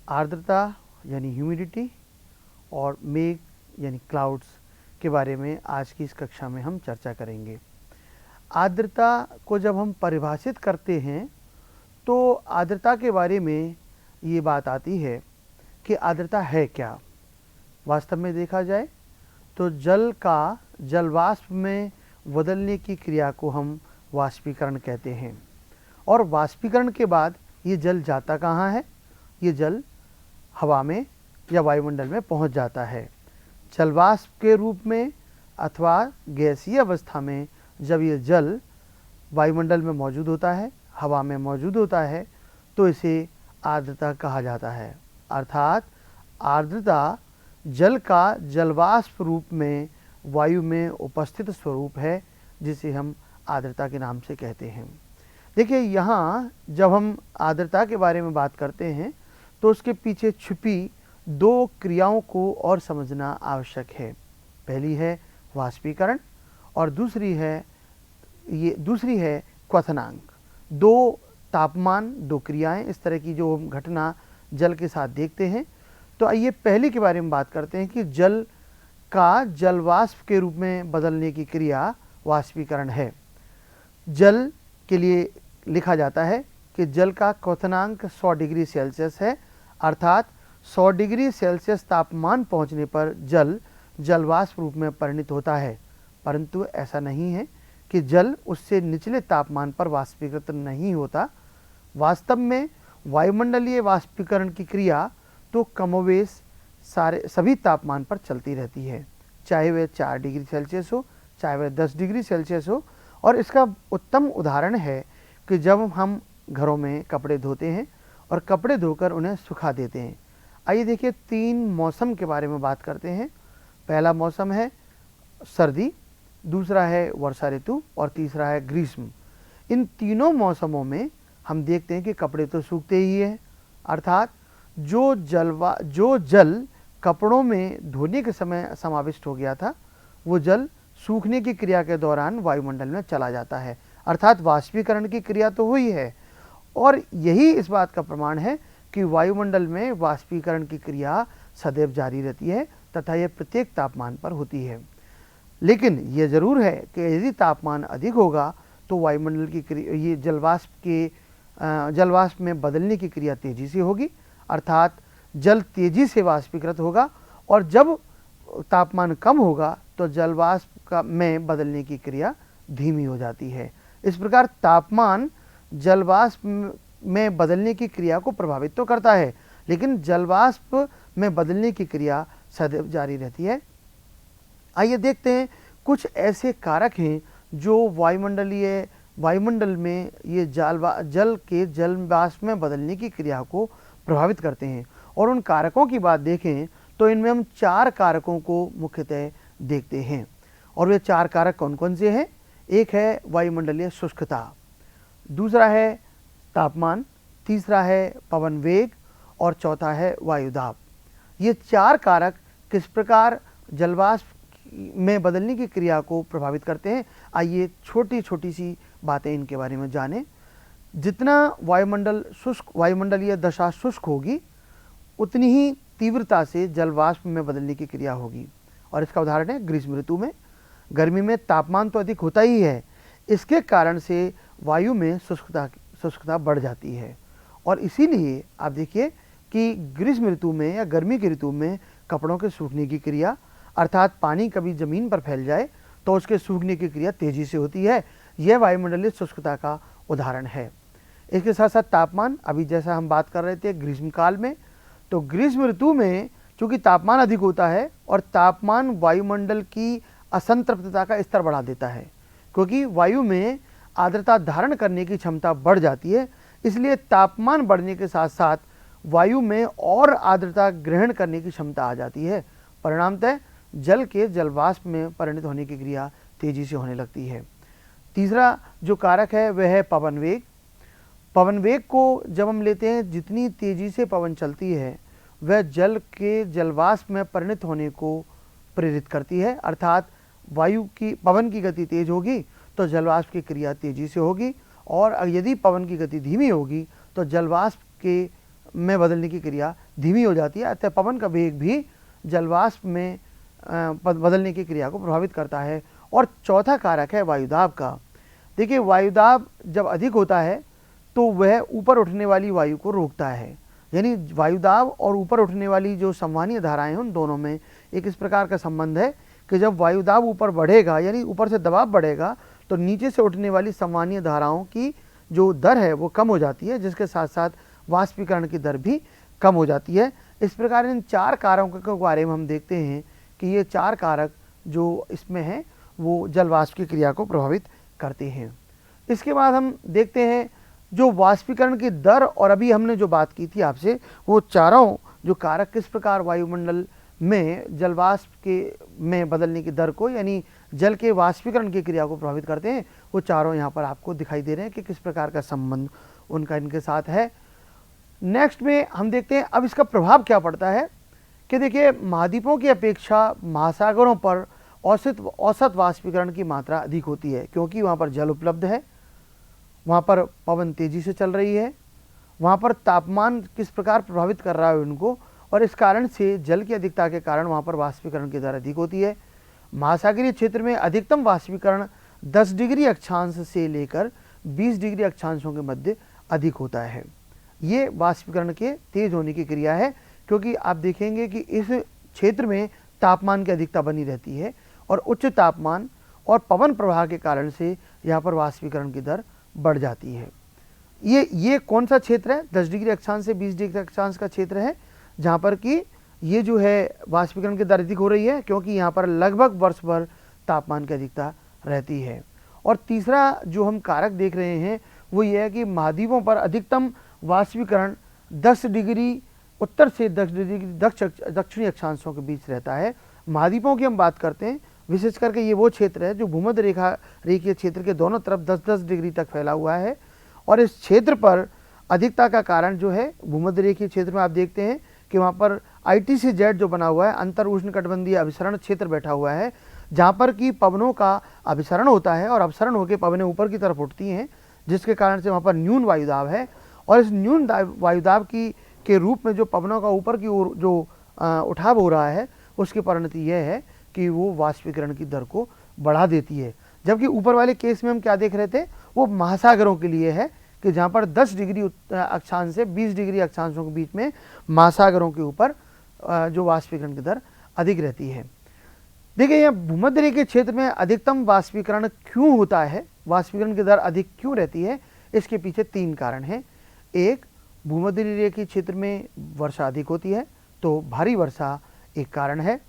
आर्द्रता यानी ह्यूमिडिटी और मेघ यानी क्लाउड्स के बारे में आज की इस कक्षा में हम चर्चा करेंगे। आर्द्रता को जब हम परिभाषित करते हैं तो आर्द्रता के बारे में ये बात आती है कि आर्द्रता है क्या। वास्तव में देखा जाए तो जल का जलवाष्प में बदलने की क्रिया को हम वाष्पीकरण कहते हैं। और वाष्पीकरण के बाद ये जल जाता कहाँ है? ये जल हवा में या वायुमंडल में पहुंच जाता है। जलवाष्प के रूप में अथवा गैसीय अवस्था में जब ये जल वायुमंडल में मौजूद होता है, हवा में मौजूद होता है, तो इसे आर्द्रता कहा जाता है। अर्थात आर्द्रता जल का जलवाष्प रूप में वायु में उपस्थित स्वरूप है, जिसे हम आर्द्रता के नाम से कहते हैं। देखिए, यहाँ जब हम आर्द्रता के बारे में बात करते हैं तो उसके पीछे छुपी दो क्रियाओं को और समझना आवश्यक है। पहली है वाष्पीकरण और दूसरी है क्वथनांक। दो तापमान, दो क्रियाएं, इस तरह की जो हम घटना जल के साथ देखते हैं। तो आइए पहले के बारे में बात करते हैं कि जल का जलवाष्प के रूप में बदलने की क्रिया वाष्पीकरण है। जल के लिए लिखा जाता है कि जल का क्वथनांक 100 डिग्री सेल्सियस है। अर्थात 100 डिग्री सेल्सियस तापमान पहुंचने पर जल जलवाष्प रूप में परिणत होता है। परंतु ऐसा नहीं है कि जल उससे निचले तापमान पर वाष्पीकृत नहीं होता। वास्तव में वायुमंडलीय वाष्पीकरण की क्रिया तो कमोवेश सभी तापमान पर चलती रहती है, चाहे वह 4 डिग्री सेल्सियस हो, चाहे वह 10 डिग्री सेल्सियस हो। और इसका उत्तम उदाहरण है कि जब हम घरों में कपड़े धोते हैं और कपड़े धोकर उन्हें सुखा देते हैं। आइए देखिए, 3 मौसम के बारे में बात करते हैं। पहला मौसम है सर्दी, दूसरा है वर्षा ऋतु और तीसरा है ग्रीष्म। इन तीनों मौसमों में हम देखते हैं कि कपड़े तो सूखते ही हैं। अर्थात जो जल कपड़ों में धोने के समय समाविष्ट हो गया था, वो जल सूखने की क्रिया के दौरान वायुमंडल में चला जाता है। अर्थात वाष्पीकरण की क्रिया तो हुई है, और यही इस बात का प्रमाण है कि वायुमंडल में वाष्पीकरण की क्रिया सदैव जारी रहती है तथा यह प्रत्येक तापमान पर होती है। लेकिन यह जरूर है कि यदि तापमान अधिक होगा तो वायुमंडल की क्रिया, ये जलवाष्प में बदलने की क्रिया तेजी से होगी। अर्थात जल तेजी से वाष्पीकृत होगा, और जब तापमान कम होगा तो जलवाष्प में बदलने की क्रिया धीमी हो जाती है। इस प्रकार तापमान जलवाष्प में बदलने की क्रिया को प्रभावित तो करता है, लेकिन जलवाष्प में बदलने की क्रिया सदैव जारी रहती है। आइए देखते हैं कुछ ऐसे कारक हैं जो वायुमंडल में ये जल के जलवाष्प में बदलने की क्रिया को प्रभावित करते हैं। और उन कारकों की बात देखें तो इनमें हम 4 कारकों को मुख्यतः देखते हैं। और वे 4 कारक कौन कौन से हैं? एक है वायुमंडलीय शुष्कता, दूसरा है तापमान, तीसरा है पवन वेग और चौथा है वायुदाब। ये 4 कारक किस प्रकार जलवाष्प में बदलने की क्रिया को प्रभावित करते हैं, आइए छोटी छोटी सी बातें इनके बारे में जानें। जितना वायुमंडलीय दशा शुष्क होगी, उतनी ही तीव्रता से जलवाष्प में बदलने की क्रिया होगी। और इसका उदाहरण है ग्रीष्म ऋतु में। गर्मी में तापमान तो अधिक होता ही है, इसके कारण से वायु में शुष्कता बढ़ जाती है। और इसीलिए आप देखिए कि ग्रीष्म ऋतु में या गर्मी की ऋतु में कपड़ों के सूखने की क्रिया, अर्थात पानी कभी ज़मीन पर फैल जाए तो उसके सूखने की क्रिया तेजी से होती है। यह वायुमंडलीय शुष्कता का उदाहरण है। इसके साथ साथ तापमान, अभी जैसा हम बात कर रहे थे ग्रीष्म काल में, तो ग्रीष्म ऋतु में चूँकि तापमान अधिक होता है और तापमान वायुमंडल की असंतृप्तता का स्तर बढ़ा देता है, क्योंकि वायु में आर्द्रता धारण करने की क्षमता बढ़ जाती है। इसलिए तापमान बढ़ने के साथ साथ वायु में और आर्द्रता ग्रहण करने की क्षमता आ जाती है। परिणामतः जल के जलवाष्प में परिणत होने की क्रिया तेजी से होने लगती है। तीसरा जो कारक है वह है पवन वेग। पवन वेग को जब हम लेते हैं, जितनी तेजी से पवन चलती है वह जल के जलवाष्प में परिणत होने को प्रेरित करती है। अर्थात पवन की गति तेज होगी तो जलवाष्प की क्रिया तेजी से होगी, और यदि पवन की गति धीमी होगी तो जलवाष्प के में बदलने की क्रिया धीमी हो जाती है। अतः पवन का वेग भी जलवाष्प में बदलने की क्रिया को प्रभावित करता है। और चौथा कारक है वायुदाब का। देखिए, वायुदाब जब अधिक होता है तो वह ऊपर उठने वाली वायु को रोकता है। यानी वायुदाब और ऊपर उठने वाली जो संवहनीय धाराएं हैं उन दोनों में एक इस प्रकार का संबंध है कि जब वायुदाब ऊपर बढ़ेगा, यानी ऊपर से दबाव बढ़ेगा, तो नीचे से उठने वाली संवहनीय धाराओं की जो दर है वो कम हो जाती है, जिसके साथ साथ वाष्पीकरण की दर भी कम हो जाती है। इस प्रकार इन 4 कारकों के बारे में हम देखते हैं कि ये 4 कारक जो इसमें हैं वो जलवाष्प की क्रिया को प्रभावित करते हैं। इसके बाद हम देखते हैं जो वाष्पीकरण की दर, और अभी हमने जो बात की थी आपसे, वो चारों जो कारक किस प्रकार वायुमंडल में जलवाष्प के में बदलने की दर को, यानी जल के वाष्पीकरण की क्रिया को प्रभावित करते हैं, वो चारों यहाँ पर आपको दिखाई दे रहे हैं कि किस प्रकार का संबंध उनका इनके साथ है। नेक्स्ट में हम देखते हैं अब इसका प्रभाव क्या पड़ता है कि देखिए, महाद्वीपों की अपेक्षा महासागरों पर औसत वाष्पीकरण की मात्रा अधिक होती है, क्योंकि वहाँ पर जल उपलब्ध है, वहाँ पर पवन तेजी से चल रही है, वहाँ पर तापमान किस प्रकार प्रभावित कर रहा है उनको, और इस कारण से जल की अधिकता के कारण वहाँ पर वाष्पीकरण की दर अधिक होती है। महासागरीय क्षेत्र में अधिकतम वाष्पीकरण 10 डिग्री अक्षांश से लेकर 20 डिग्री अक्षांशों के मध्य अधिक होता है। ये वाष्पीकरण के तेज होने की क्रिया है, क्योंकि आप देखेंगे कि इस क्षेत्र में तापमान की अधिकता बनी रहती है और उच्च तापमान और पवन प्रवाह के कारण से यहाँ पर वाष्पीकरण की दर बढ़ जाती है। ये कौन सा क्षेत्र है? 10 डिग्री अक्षांश से 20 डिग्री अक्षांश का क्षेत्र है, जहाँ पर कि ये जो है वाष्पीकरण की दर अधिक हो रही है, क्योंकि यहाँ पर लगभग वर्ष भर तापमान की अधिकता रहती है। और तीसरा जो हम कारक देख रहे हैं वो ये है कि महाद्वीपों पर अधिकतम वाष्पीकरण 10 डिग्री उत्तर से 10 डिग्री दक्षिणी अक्षांशों के बीच रहता है। महाद्वीपों की हम बात करते हैं, विशेष करके ये वो क्षेत्र है जो भूमध्य रेखीय क्षेत्र के दोनों तरफ 10-10 डिग्री तक फैला हुआ है। और इस क्षेत्र पर अधिकता का कारण जो है, भूमध्य रेखीय क्षेत्र में आप देखते हैं कि वहाँ पर ITCZ जो बना हुआ है, अंतर उष्णकटिबंधीय अभिसरण क्षेत्र बैठा हुआ है, जहाँ पर कि पवनों का अभिसरण होता है और अभिसरण होकर पवनें ऊपर की तरफ उठती हैं, जिसके कारण से वहाँ पर न्यून वायुदाब है। और इस न्यून वायुदाब के रूप में जो पवनों का ऊपर की ओर जो उठाव हो रहा है, उसकी परिणति यह है कि वो वाष्पीकरण की दर को बढ़ा देती है। जबकि ऊपर वाले केस में हम क्या देख रहे थे, वो महासागरों के लिए है कि जहाँ पर 10 डिग्री अक्षांश से 20 डिग्री अक्षांशों के बीच में महासागरों के ऊपर जो वाष्पीकरण की दर अधिक रहती है। देखिए, यह भूमध्य रेखीय क्षेत्र में अधिकतम वाष्पीकरण क्यों होता है, वाष्पीकरण की दर अधिक क्यों रहती है, इसके पीछे 3 कारण हैं। एक, भूमध्य रेखीय क्षेत्र में वर्षा अधिक होती है, तो भारी वर्षा एक कारण है।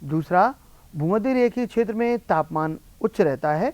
दूसरा, भूमध्य रेखीय क्षेत्र में तापमान उच्च रहता है,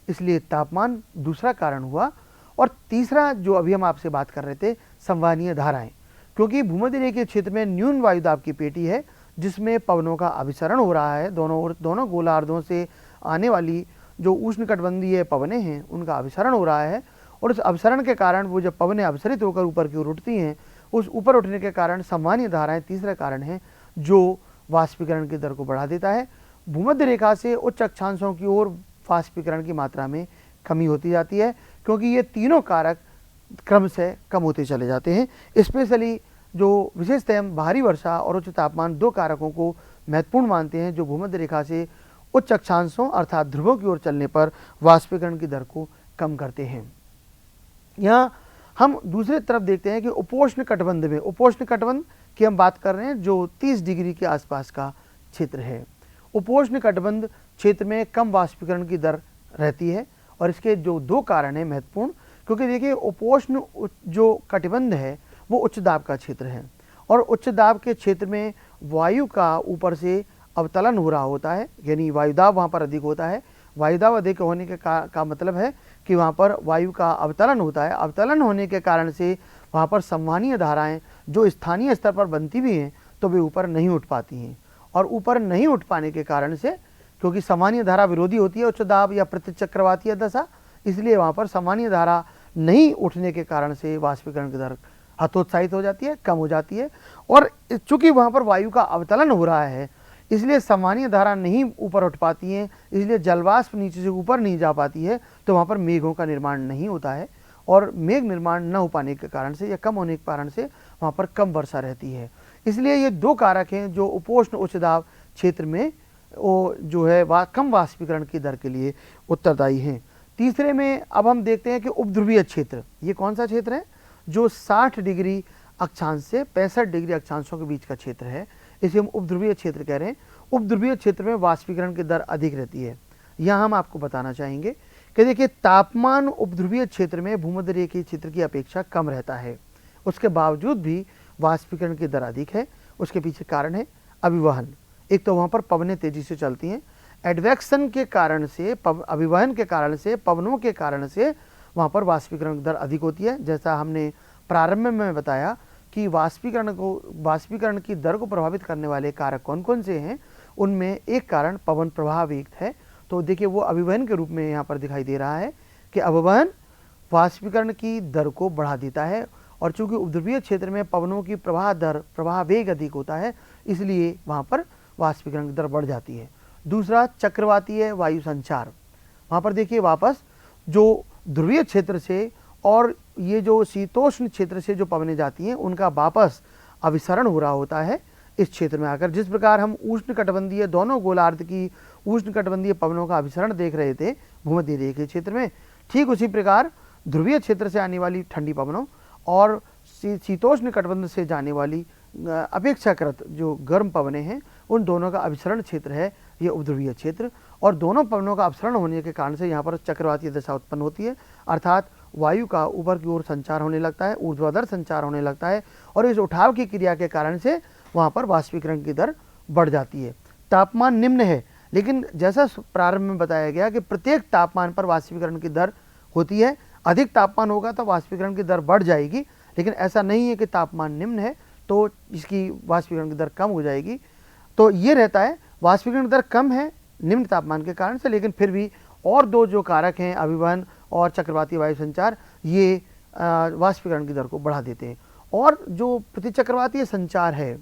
इसलिए तापमान दूसरा कारण हुआ। और तीसरा जो अभी हम आपसे बात कर रहे थे, संवहनीय धाराएं, क्योंकि भूमध्य रेखीय क्षेत्र में न्यून वायुदाब की पेटी है, जिसमें पवनों का अभिसरण हो रहा है, दोनों गोलार्धों से आने वाली जो उष्णकटिबंधीय पवनें हैं उनका अभिसरण हो रहा है। और उस अभिसरण के कारण वो जब पवनें अभिसरित होकर ऊपर की ओर उठती हैं, उस ऊपर उठने के कारण संवहनीय धाराएं तीसरा कारण है जो वाष्पीकरण की दर को बढ़ा देता है। भूमध्य रेखा से उच्च अक्षांशों की ओर वाष्पीकरण की मात्रा में कमी होती जाती है, क्योंकि ये तीनों कारक क्रम से कम होते चले जाते हैं। स्पेशली जो विशेषतः हम भारी वर्षा और उच्च तापमान 2 कारकों को महत्वपूर्ण मानते हैं, जो भूमध्य रेखा से उच्च अक्षांशों अर्थात ध्रुवों की ओर चलने पर वाष्पीकरण की दर को कम करते हैं। यहाँ हम दूसरी तरफ देखते हैं कि उपोष्ण कटिबंध में, उपोष्ण कटिबंध की हम बात कर रहे हैं जो 30 डिग्री के आसपास का क्षेत्र है। उपोष्ण कटिबंध क्षेत्र में कम वाष्पीकरण की दर रहती है, और इसके जो 2 कारण हैं महत्वपूर्ण, क्योंकि देखिए उपोष्ण जो कटिबंध है वो उच्च दाब का क्षेत्र है, और उच्च दाब के क्षेत्र में वायु का ऊपर से अवतलन हो रहा होता है, यानी वायुदाब वहाँ पर अधिक होता है। वायुदाब अधिक होने के का मतलब है कि वहाँ पर वायु का अवतलन होता है। अवतलन होने के कारण से वहाँ पर संवहनीय धाराएं जो स्थानीय स्तर पर बनती भी हैं तो वे ऊपर नहीं उठ पाती हैं, और ऊपर नहीं उठ पाने के कारण से, क्योंकि संवहनीय धारा विरोधी होती है उच्च दाब या प्रतिचक्रवातीय दशा, इसलिए वहाँ पर संवहनीय धारा नहीं उठने के कारण से वाष्पीकरण की दर हतोत्साहित हो जाती है, कम हो जाती है। और चूंकि वहाँ पर वायु का अवतलन हो रहा है, इसलिए संवहनीय धारा नहीं ऊपर उठ पाती हैं, इसलिए जलवाष्प नीचे से ऊपर नहीं जा पाती है, तो वहाँ पर मेघों का निर्माण नहीं होता है, और मेघ निर्माण न हो पाने के कारण से या कम होने के कारण से वहाँ पर कम वर्षा रहती है। इसलिए ये दो कारक हैं जो उपोष्ण उच्च दाब क्षेत्र में वो जो है कम वाष्पीकरण की दर के लिए उत्तरदायी हैं। तीसरे में अब हम देखते हैं कि उपध्रुवीय क्षेत्र, ये कौन सा क्षेत्र है, जो 60 डिग्री अक्षांश से 65 डिग्री अक्षांशों के बीच का क्षेत्र है, इसे हम उपध्रुवीय क्षेत्र कह रहे हैं। उपध्रुवीय क्षेत्र में वाष्पीकरण की दर अधिक रहती है। यहाँ हम आपको बताना चाहेंगे कि देखिए तापमान उपध्रुवीय क्षेत्र में भूमध्य रेखीय क्षेत्र की अपेक्षा कम रहता है, उसके बावजूद भी वाष्पीकरण की दर अधिक है। उसके पीछे कारण है अभिवहन। एक तो वहाँ पर पवनें तेजी से चलती हैं, एडवेक्शन के कारण से, अभिवहन के कारण से, पवनों के कारण से वहाँ पर वाष्पीकरण की दर अधिक होती है। जैसा हमने प्रारंभ में बताया कि वाष्पीकरण की दर को प्रभावित करने वाले कारक कौन कौन से हैं, उनमें एक कारण पवन प्रवाह वेग है। तो देखिए वो अभिवहन के रूप में यहाँ पर दिखाई दे रहा है कि अभिवहन वाष्पीकरण की दर को बढ़ा देता है, और चूंकि उपध्रुवीय क्षेत्र में पवनों की प्रवाह वेग अधिक होता है, इसलिए वहाँ पर वाष्पीकरण की दर बढ़ जाती है। दूसरा चक्रवातीय वायु संचार, वहाँ पर देखिए वापस जो ध्रुवीय क्षेत्र से और ये जो शीतोष्ण क्षेत्र से जो पवनें जाती हैं उनका वापस अभिसरण हो रहा होता है इस क्षेत्र में आकर। जिस प्रकार हम उष्णकटिबंधीय दोनों गोलार्ध की उष्णकटिबंधीय पवनों का अभिसरण देख रहे थे भूमध्य रेखीय क्षेत्र में, ठीक उसी प्रकार ध्रुवीय क्षेत्र से आने वाली ठंडी पवनों और शीतोष्ण कटिबंध से जाने वाली अपेक्षाकृत जो गर्म पवनें हैं, उन दोनों का अभिसरण क्षेत्र है ये उपध्रुवीय क्षेत्र। और दोनों पवनों का अभिसरण होने के कारण से यहाँ पर चक्रवातीय दशा उत्पन्न होती है, अर्थात वायु का ऊपर की ओर संचार होने लगता है, ऊर्ध्वाधर संचार होने लगता है, और इस उठाव की क्रिया के कारण से वहाँ पर वाष्पीकरण की दर बढ़ जाती है। तापमान निम्न है, लेकिन जैसा प्रारंभ में बताया गया कि प्रत्येक तापमान पर वाष्पीकरण की दर होती है। अधिक तापमान होगा तो वाष्पीकरण की दर बढ़ जाएगी, लेकिन ऐसा नहीं है कि तापमान निम्न है तो इसकी वाष्पीकरण की दर कम हो जाएगी। तो ये रहता है, वाष्पीकरण की दर कम है निम्न तापमान के कारण से, लेकिन फिर भी और दो जो कारक हैं अभिवहन और चक्रवातीय वायु संचार, ये वाष्पीकरण की दर को बढ़ा देते हैं। और जो प्रतिचक्रवातीय संचार है,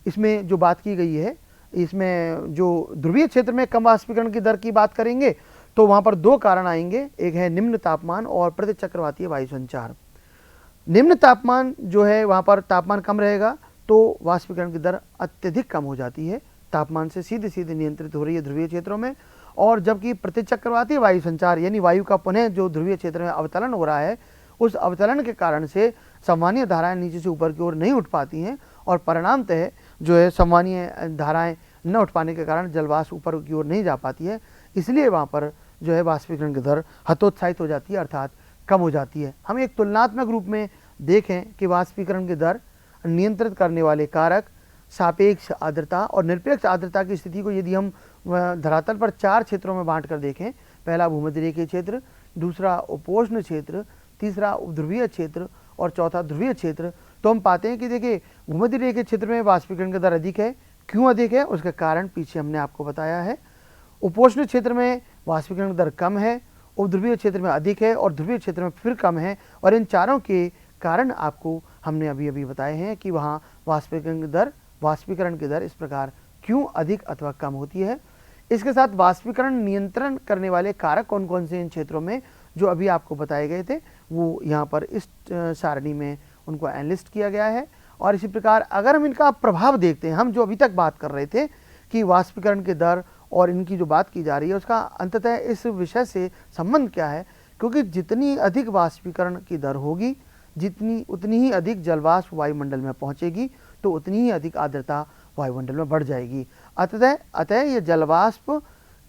इसमें जो बात की गई है, इसमें जो ध्रुवीय क्षेत्र में कम वाष्पीकरण की दर की बात करेंगे तो वहाँ पर दो कारण आएंगे, एक है निम्न तापमान और प्रतिचक्रवातीय वायु संचार। निम्न तापमान जो है वहाँ पर तापमान कम रहेगा तो वाष्पीकरण की दर अत्यधिक कम हो जाती है, तापमान से सीधे सीधे नियंत्रित हो रही है ध्रुवीय क्षेत्रों में। और जबकि प्रतिचक्रवातीय वायु संचार यानी वायु का पुनः जो ध्रुवीय क्षेत्र में अवतरण हो रहा है, उस अवतरण के कारण से संवहनीय धाराएं नीचे से ऊपर की ओर नहीं उठ पाती हैं, और परिणामतः जो है संवहनीय धाराएं न उठ पाने के कारण जलवाष्प ऊपर की ओर नहीं जा पाती है, इसलिए वहाँ पर जो है वाष्पीकरण की दर हतोत्साहित हो जाती है, अर्थात कम हो जाती है। हम एक तुलनात्मक रूप में देखें कि वाष्पीकरण की दर नियंत्रित करने वाले कारक सापेक्ष आर्द्रता और निरपेक्ष आर्द्रता की स्थिति को यदि हम धरातल पर 4 क्षेत्रों में बांट कर देखें, पहला भूमध्य रेखीय क्षेत्र, दूसरा उपोष्ण क्षेत्र, तीसरा उपध्रुवीय क्षेत्र और चौथा ध्रुवीय क्षेत्र, तो हम पाते हैं कि देखिए भूमध्य रेखीय क्षेत्र में वाष्पीकरण की दर अधिक है। क्यों अधिक है उसका कारण पीछे हमने आपको बताया है। उपोष्ण क्षेत्र में वाष्पीकरण की दर कम है, उपध्रुवीय क्षेत्र में अधिक है और ध्रुवीय क्षेत्र में फिर कम है, और इन चारों के कारण आपको हमने अभी अभी बताए हैं कि वहाँ वाष्पीकरण की दर इस प्रकार क्यों अधिक अथवा कम होती है। इसके साथ वाष्पीकरण नियंत्रण करने वाले कारक कौन कौन से इन क्षेत्रों में जो अभी आपको बताए गए थे, वो यहाँ पर इस सारणी में उनको एनलिस्ट किया गया है। और इसी प्रकार अगर हम इनका प्रभाव देखते हैं, हम जो अभी तक बात कर रहे थे कि वाष्पीकरण की दर और इनकी जो बात की जा रही है उसका अंततः इस विषय से संबंध क्या है, क्योंकि जितनी अधिक वाष्पीकरण की दर होगी उतनी ही अधिक जलवाष्प वायुमंडल में पहुंचेगी, तो उतनी ही अधिक आर्द्रता वायुमंडल में बढ़ जाएगी। अतः ये जलवाष्प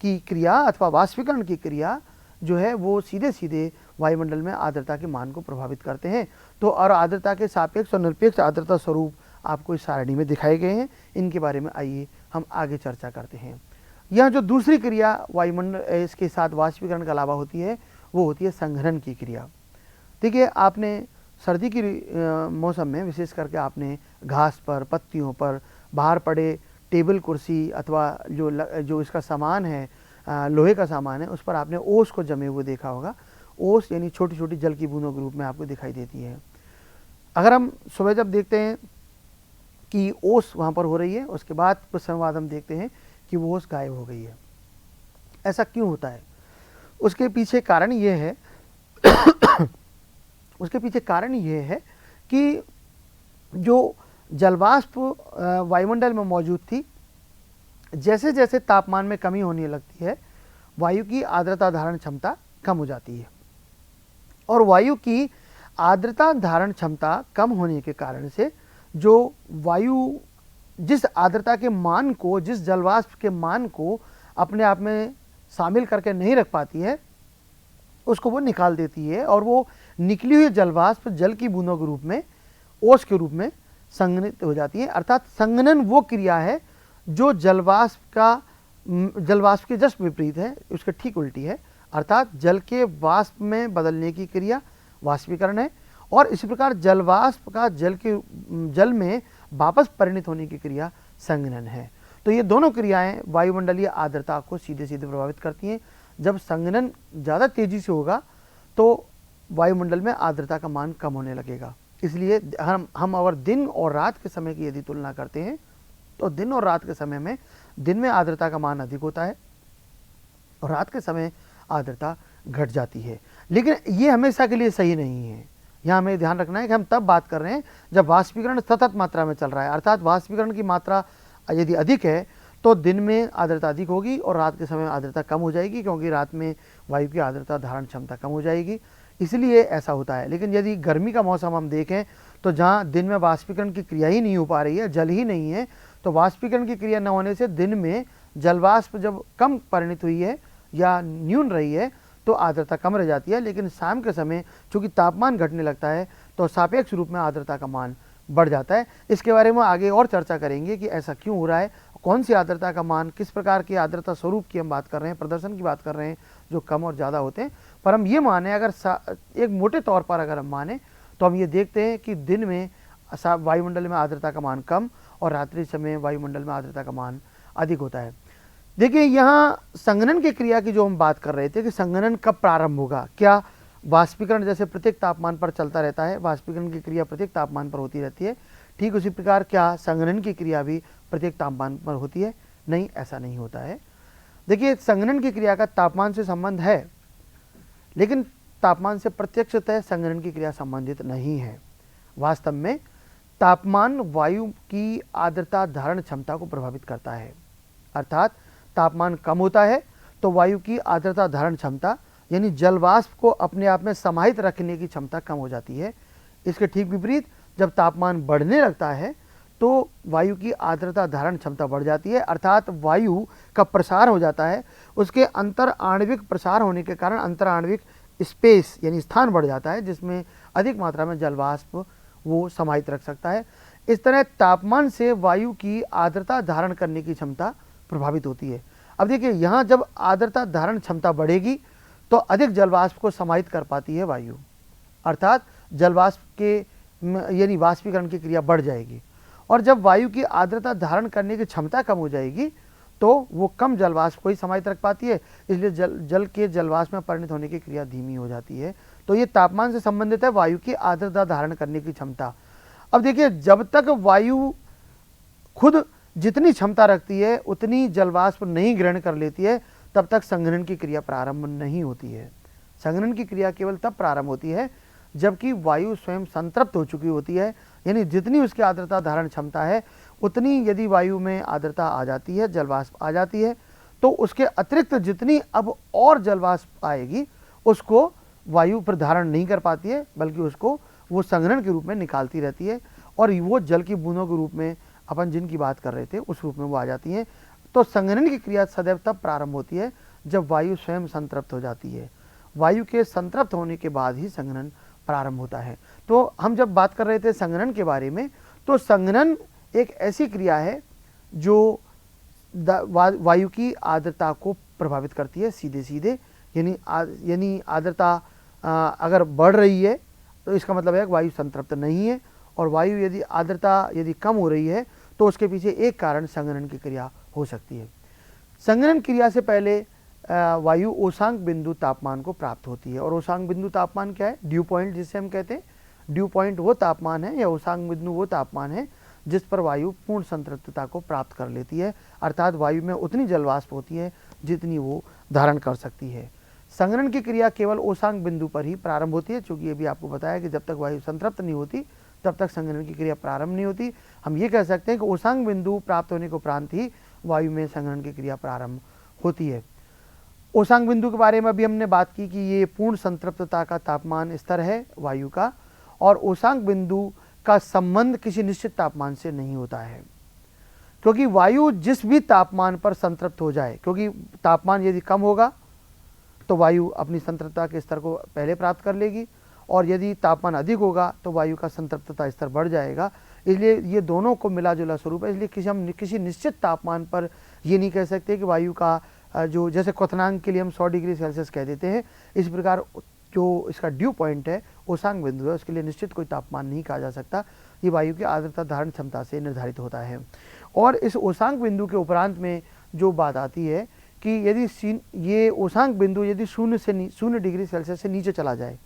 की क्रिया अथवा वाष्पीकरण की क्रिया जो है वो सीधे सीधे वायुमंडल में आर्द्रता के मान को प्रभावित करते हैं। तो और आर्द्रता के सापेक्ष और निरपेक्ष आर्द्रता स्वरूप आपको इस सारणी में दिखाए गए हैं। इनके बारे में आइए हम आगे चर्चा करते हैं। यह जो दूसरी क्रिया वायुमंडल इसके साथ वाष्पीकरण के अलावा होती है वो होती है संघनन की क्रिया। देखिए आपने सर्दी की मौसम में विशेष करके आपने घास पर, पत्तियों पर, बाहर पड़े टेबल कुर्सी अथवा जो इसका सामान है, लोहे का सामान है, उस पर आपने ओस को जमे हुए देखा होगा। ओस यानी छोटी छोटी जल की बूंदों के रूप में आपको दिखाई देती है। अगर हम सुबह जब देखते हैं कि ओस वहाँ पर हो रही है, उसके बाद कुछ समय बाद हम देखते हैं कि वो ओस गायब हो गई है। ऐसा क्यों होता है? उसके पीछे कारण ये है कि जो जलवाष्प वायुमंडल में मौजूद थी, जैसे जैसे तापमान में कमी होने लगती है वायु की आर्द्रता धारण क्षमता कम हो जाती है। और वायु की आर्द्रता धारण क्षमता कम होने के कारण से जो वायु जिस आर्द्रता के मान को, जिस जलवाष्प के मान को अपने आप में शामिल करके नहीं रख पाती है, उसको वो निकाल देती है और वो निकली हुई जलवाष्प जल की बूंदों के रूप में, ओस के रूप में संघनित हो जाती है। अर्थात संघनन वो क्रिया है जो जलवाष्प के जस्ट विपरीत है, उसके ठीक उल्टी है। अर्थात जल के वाष्प में बदलने की क्रिया वाष्पीकरण है, और इसी प्रकार जलवाष्प का जल में वापस परिणत होने की क्रिया संघनन है। तो ये दोनों क्रियाएं वायुमंडलीय आर्द्रता को सीधे सीधे प्रभावित करती हैं। जब संघनन ज़्यादा तेजी से होगा तो वायुमंडल में आर्द्रता का मान कम होने लगेगा। इसलिए हम अगर दिन और रात के समय की यदि तुलना करते हैं तो दिन और रात के समय में दिन में आर्द्रता का मान अधिक होता है और रात के समय आर्द्रता घट जाती है। लेकिन ये हमेशा के लिए सही नहीं है। यहाँ हमें ध्यान रखना है कि हम तब बात कर रहे हैं जब वाष्पीकरण सतत मात्रा में चल रहा है। अर्थात वाष्पीकरण की मात्रा यदि अधिक है तो दिन में आर्द्रता अधिक होगी और रात के समय आर्द्रता कम हो जाएगी, क्योंकि रात में वायु की आर्द्रता धारण क्षमता कम हो जाएगी, इसलिए ऐसा होता है। लेकिन यदि गर्मी का मौसम हम देखें तो जहाँ दिन में वाष्पीकरण की क्रिया ही नहीं हो पा रही है, जल ही नहीं है, तो वाष्पीकरण की क्रिया न होने से दिन में जलवाष्प जब कम परिणित हुई है या न्यून रही है तो आर्द्रता कम रह जाती है। लेकिन शाम के समय चूंकि तापमान घटने लगता है तो सापेक्ष रूप में आर्द्रता का मान बढ़ जाता है। इसके बारे में आगे और चर्चा करेंगे कि ऐसा क्यों हो रहा है, कौन सी आर्द्रता का मान, किस प्रकार की आर्द्रता स्वरूप की हम बात कर रहे हैं, प्रदर्शन की बात कर रहे हैं जो कम और ज़्यादा होते हैं। पर हम ये माने, अगर एक मोटे तौर पर अगर हम माने तो हम ये देखते हैं कि दिन में वायुमंडल में आर्द्रता का मान कम और रात्रि समय वायुमंडल में आर्द्रता का मान अधिक होता है। देखिए यहाँ संघनन की क्रिया की जो हम बात कर रहे थे कि संघनन कब प्रारंभ होगा, क्या वाष्पीकरण जैसे प्रत्येक तापमान पर चलता रहता है, वाष्पीकरण की क्रिया प्रत्येक तापमान पर होती रहती है, ठीक उसी प्रकार क्या संघनन की क्रिया भी प्रत्येक तापमान पर होती है? नहीं, ऐसा नहीं होता है। देखिए संघनन की क्रिया का तापमान से संबंध है, लेकिन तापमान से प्रत्यक्षतः संघनन की क्रिया संबंधित नहीं है। वास्तव में तापमान वायु की आर्द्रता धारण क्षमता को प्रभावित करता है। अर्थात तापमान कम होता है तो वायु की आर्द्रता धारण क्षमता यानी जलवाष्प को अपने आप में समाहित रखने की क्षमता कम हो जाती है। इसके ठीक विपरीत जब तापमान बढ़ने लगता है तो वायु की आर्द्रता धारण क्षमता बढ़ जाती है, अर्थात वायु का प्रसार हो जाता है। उसके अंतर आणविक प्रसार होने के कारण अंतर आणविक स्पेस यानी स्थान बढ़ जाता है, जिसमें अधिक मात्रा में जलवाष्प वो समाहित रख सकता है। इस तरह तापमान से वायु की आर्द्रता धारण करने की क्षमता प्रभावित होती है। अब देखिए यहाँ जब आर्द्रता धारण क्षमता बढ़ेगी तो अधिक जलवाष्प को समाहित कर पाती है वायु, अर्थात जलवाष्प के यानी वाष्पीकरण की क्रिया बढ़ जाएगी। और जब वायु की आर्द्रता धारण करने की क्षमता कम हो जाएगी तो वो कम जलवाष्प को ही समाहित रख पाती है, इसलिए जल के जलवाष्प में परिणत होने की क्रिया धीमी हो जाती है। तो ये तापमान से संबंधित है, वायु की आर्द्रता धारण करने की क्षमता। अब देखिए जब तक वायु खुद जितनी क्षमता रखती है उतनी जलवाष्प नहीं ग्रहण कर लेती है तब तक संघनन की क्रिया प्रारंभ नहीं होती है। संघनन की क्रिया केवल तब प्रारंभ होती है जबकि वायु स्वयं संतृप्त हो चुकी होती है, यानी जितनी उसकी आर्द्रता धारण क्षमता है उतनी यदि वायु में आर्द्रता आ जाती है, जलवाष्प आ जाती है, तो उसके अतिरिक्त जितनी अब और जलवाष्प आएगी उसको वायु पर धारण नहीं कर पाती है, बल्कि उसको वो संघनन के रूप में निकालती रहती है और वो जल की बूंदों के रूप में अपन जिनकी बात कर रहे थे उस रूप में वो आ जाती हैं। तो संघनन की क्रिया सदैव तब प्रारंभ होती है जब वायु स्वयं संतृप्त हो जाती है। वायु के संतृप्त होने के बाद ही संघनन प्रारंभ होता है। तो हम जब बात कर रहे थे संघनन के बारे में, तो संघनन एक ऐसी क्रिया है जो वायु की आर्द्रता को प्रभावित करती है सीधे सीधे, यानी आर्द्रता अगर बढ़ रही है तो इसका मतलब है कि वायु संतृप्त नहीं है, और वायु यदि आर्द्रता यदि कम हो रही है तो उसके पीछे एक कारण संघनन की क्रिया हो सकती है। संघनन क्रिया से पहले वायु ओसांक बिंदु तापमान को प्राप्त होती है, और ओसांक बिंदु तापमान क्या है? ड्यू पॉइंट जिसे हम कहते हैं। ड्यू पॉइंट वो तापमान है या ओसांक बिंदु वो तापमान है जिस पर वायु पूर्ण संतृप्तता को प्राप्त कर लेती है, अर्थात वायु में उतनी जलवाष्प होती है जितनी वो धारण कर सकती है। संघनन की क्रिया केवल ओसांक बिंदु पर ही प्रारंभ होती है, क्योंकि ये भी आपको बताया कि जब तक वायु संतृप्त नहीं होती तब तक संघनन की क्रिया प्रारंभ नहीं होती। हम ये कह सकते हैं कि ओसांग बिंदु प्राप्त होने के उपरांत ही वायु में संघनन की क्रिया प्रारंभ होती है। ओसांग बिंदु के बारे में अभी हमने बात की कि ये पूर्ण संतृप्तता का तापमान स्तर है वायु का, और ओसांग बिंदु का संबंध किसी निश्चित तापमान से नहीं होता है, क्योंकि वायु जिस भी तापमान पर संतृप्त हो जाए, क्योंकि तापमान यदि कम होगा तो वायु अपनी संतृप्तता के स्तर को पहले प्राप्त कर लेगी, और यदि तापमान अधिक होगा तो वायु का संतृप्तता स्तर बढ़ जाएगा। इसलिए ये दोनों को मिला जुला स्वरूप है। इसलिए हम किसी निश्चित तापमान पर ये नहीं कह सकते कि वायु का जो जैसे क्वथनांक के लिए हम 100 डिग्री सेल्सियस कह देते हैं, इस प्रकार जो इसका ड्यू पॉइंट है, ओसांग बिंदु है, उसके लिए निश्चित कोई तापमान नहीं कहा जा सकता। ये वायु की आर्द्रता धारण क्षमता से निर्धारित होता है। और इस ओसांग बिंदु के उपरांत में जो बात आती है कि यदि ये ओसांग बिंदु यदि 0 डिग्री सेल्सियस से नीचे चला जाए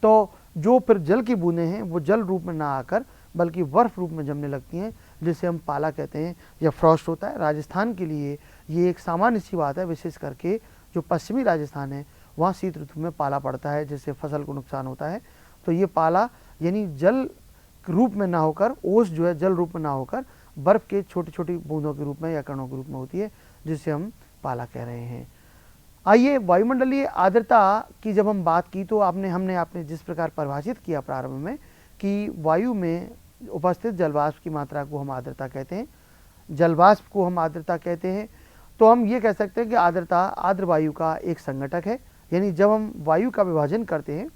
तो जो फिर जल की बूंदें हैं वो जल रूप में ना आकर बल्कि बर्फ रूप में जमने लगती हैं, जिसे हम पाला कहते हैं या फ्रॉस्ट होता है। राजस्थान के लिए ये एक सामान्य सी बात है, विशेष करके जो पश्चिमी राजस्थान है वहाँ शीत ऋतु में पाला पड़ता है, जिससे फसल को नुकसान होता है। तो ये पाला यानी जल रूप में ना होकर, ओस जो है जल रूप में ना होकर बर्फ के छोटी छोटी बूंदों के रूप में या कणों के रूप में होती है, जिसे हम पाला कह रहे हैं। आइए वायुमंडलीय आर्द्रता की जब हम बात की तो हमने आपने जिस प्रकार परिभाषित किया प्रारंभ में कि वायु में उपस्थित जलवाष्प की मात्रा को हम आर्द्रता कहते हैं, जलवाष्प को हम आर्द्रता कहते हैं। तो हम ये कह सकते हैं कि आर्द्रता आर्द्र वायु का एक संघटक है। यानी जब हम वायु का विभाजन करते हैं,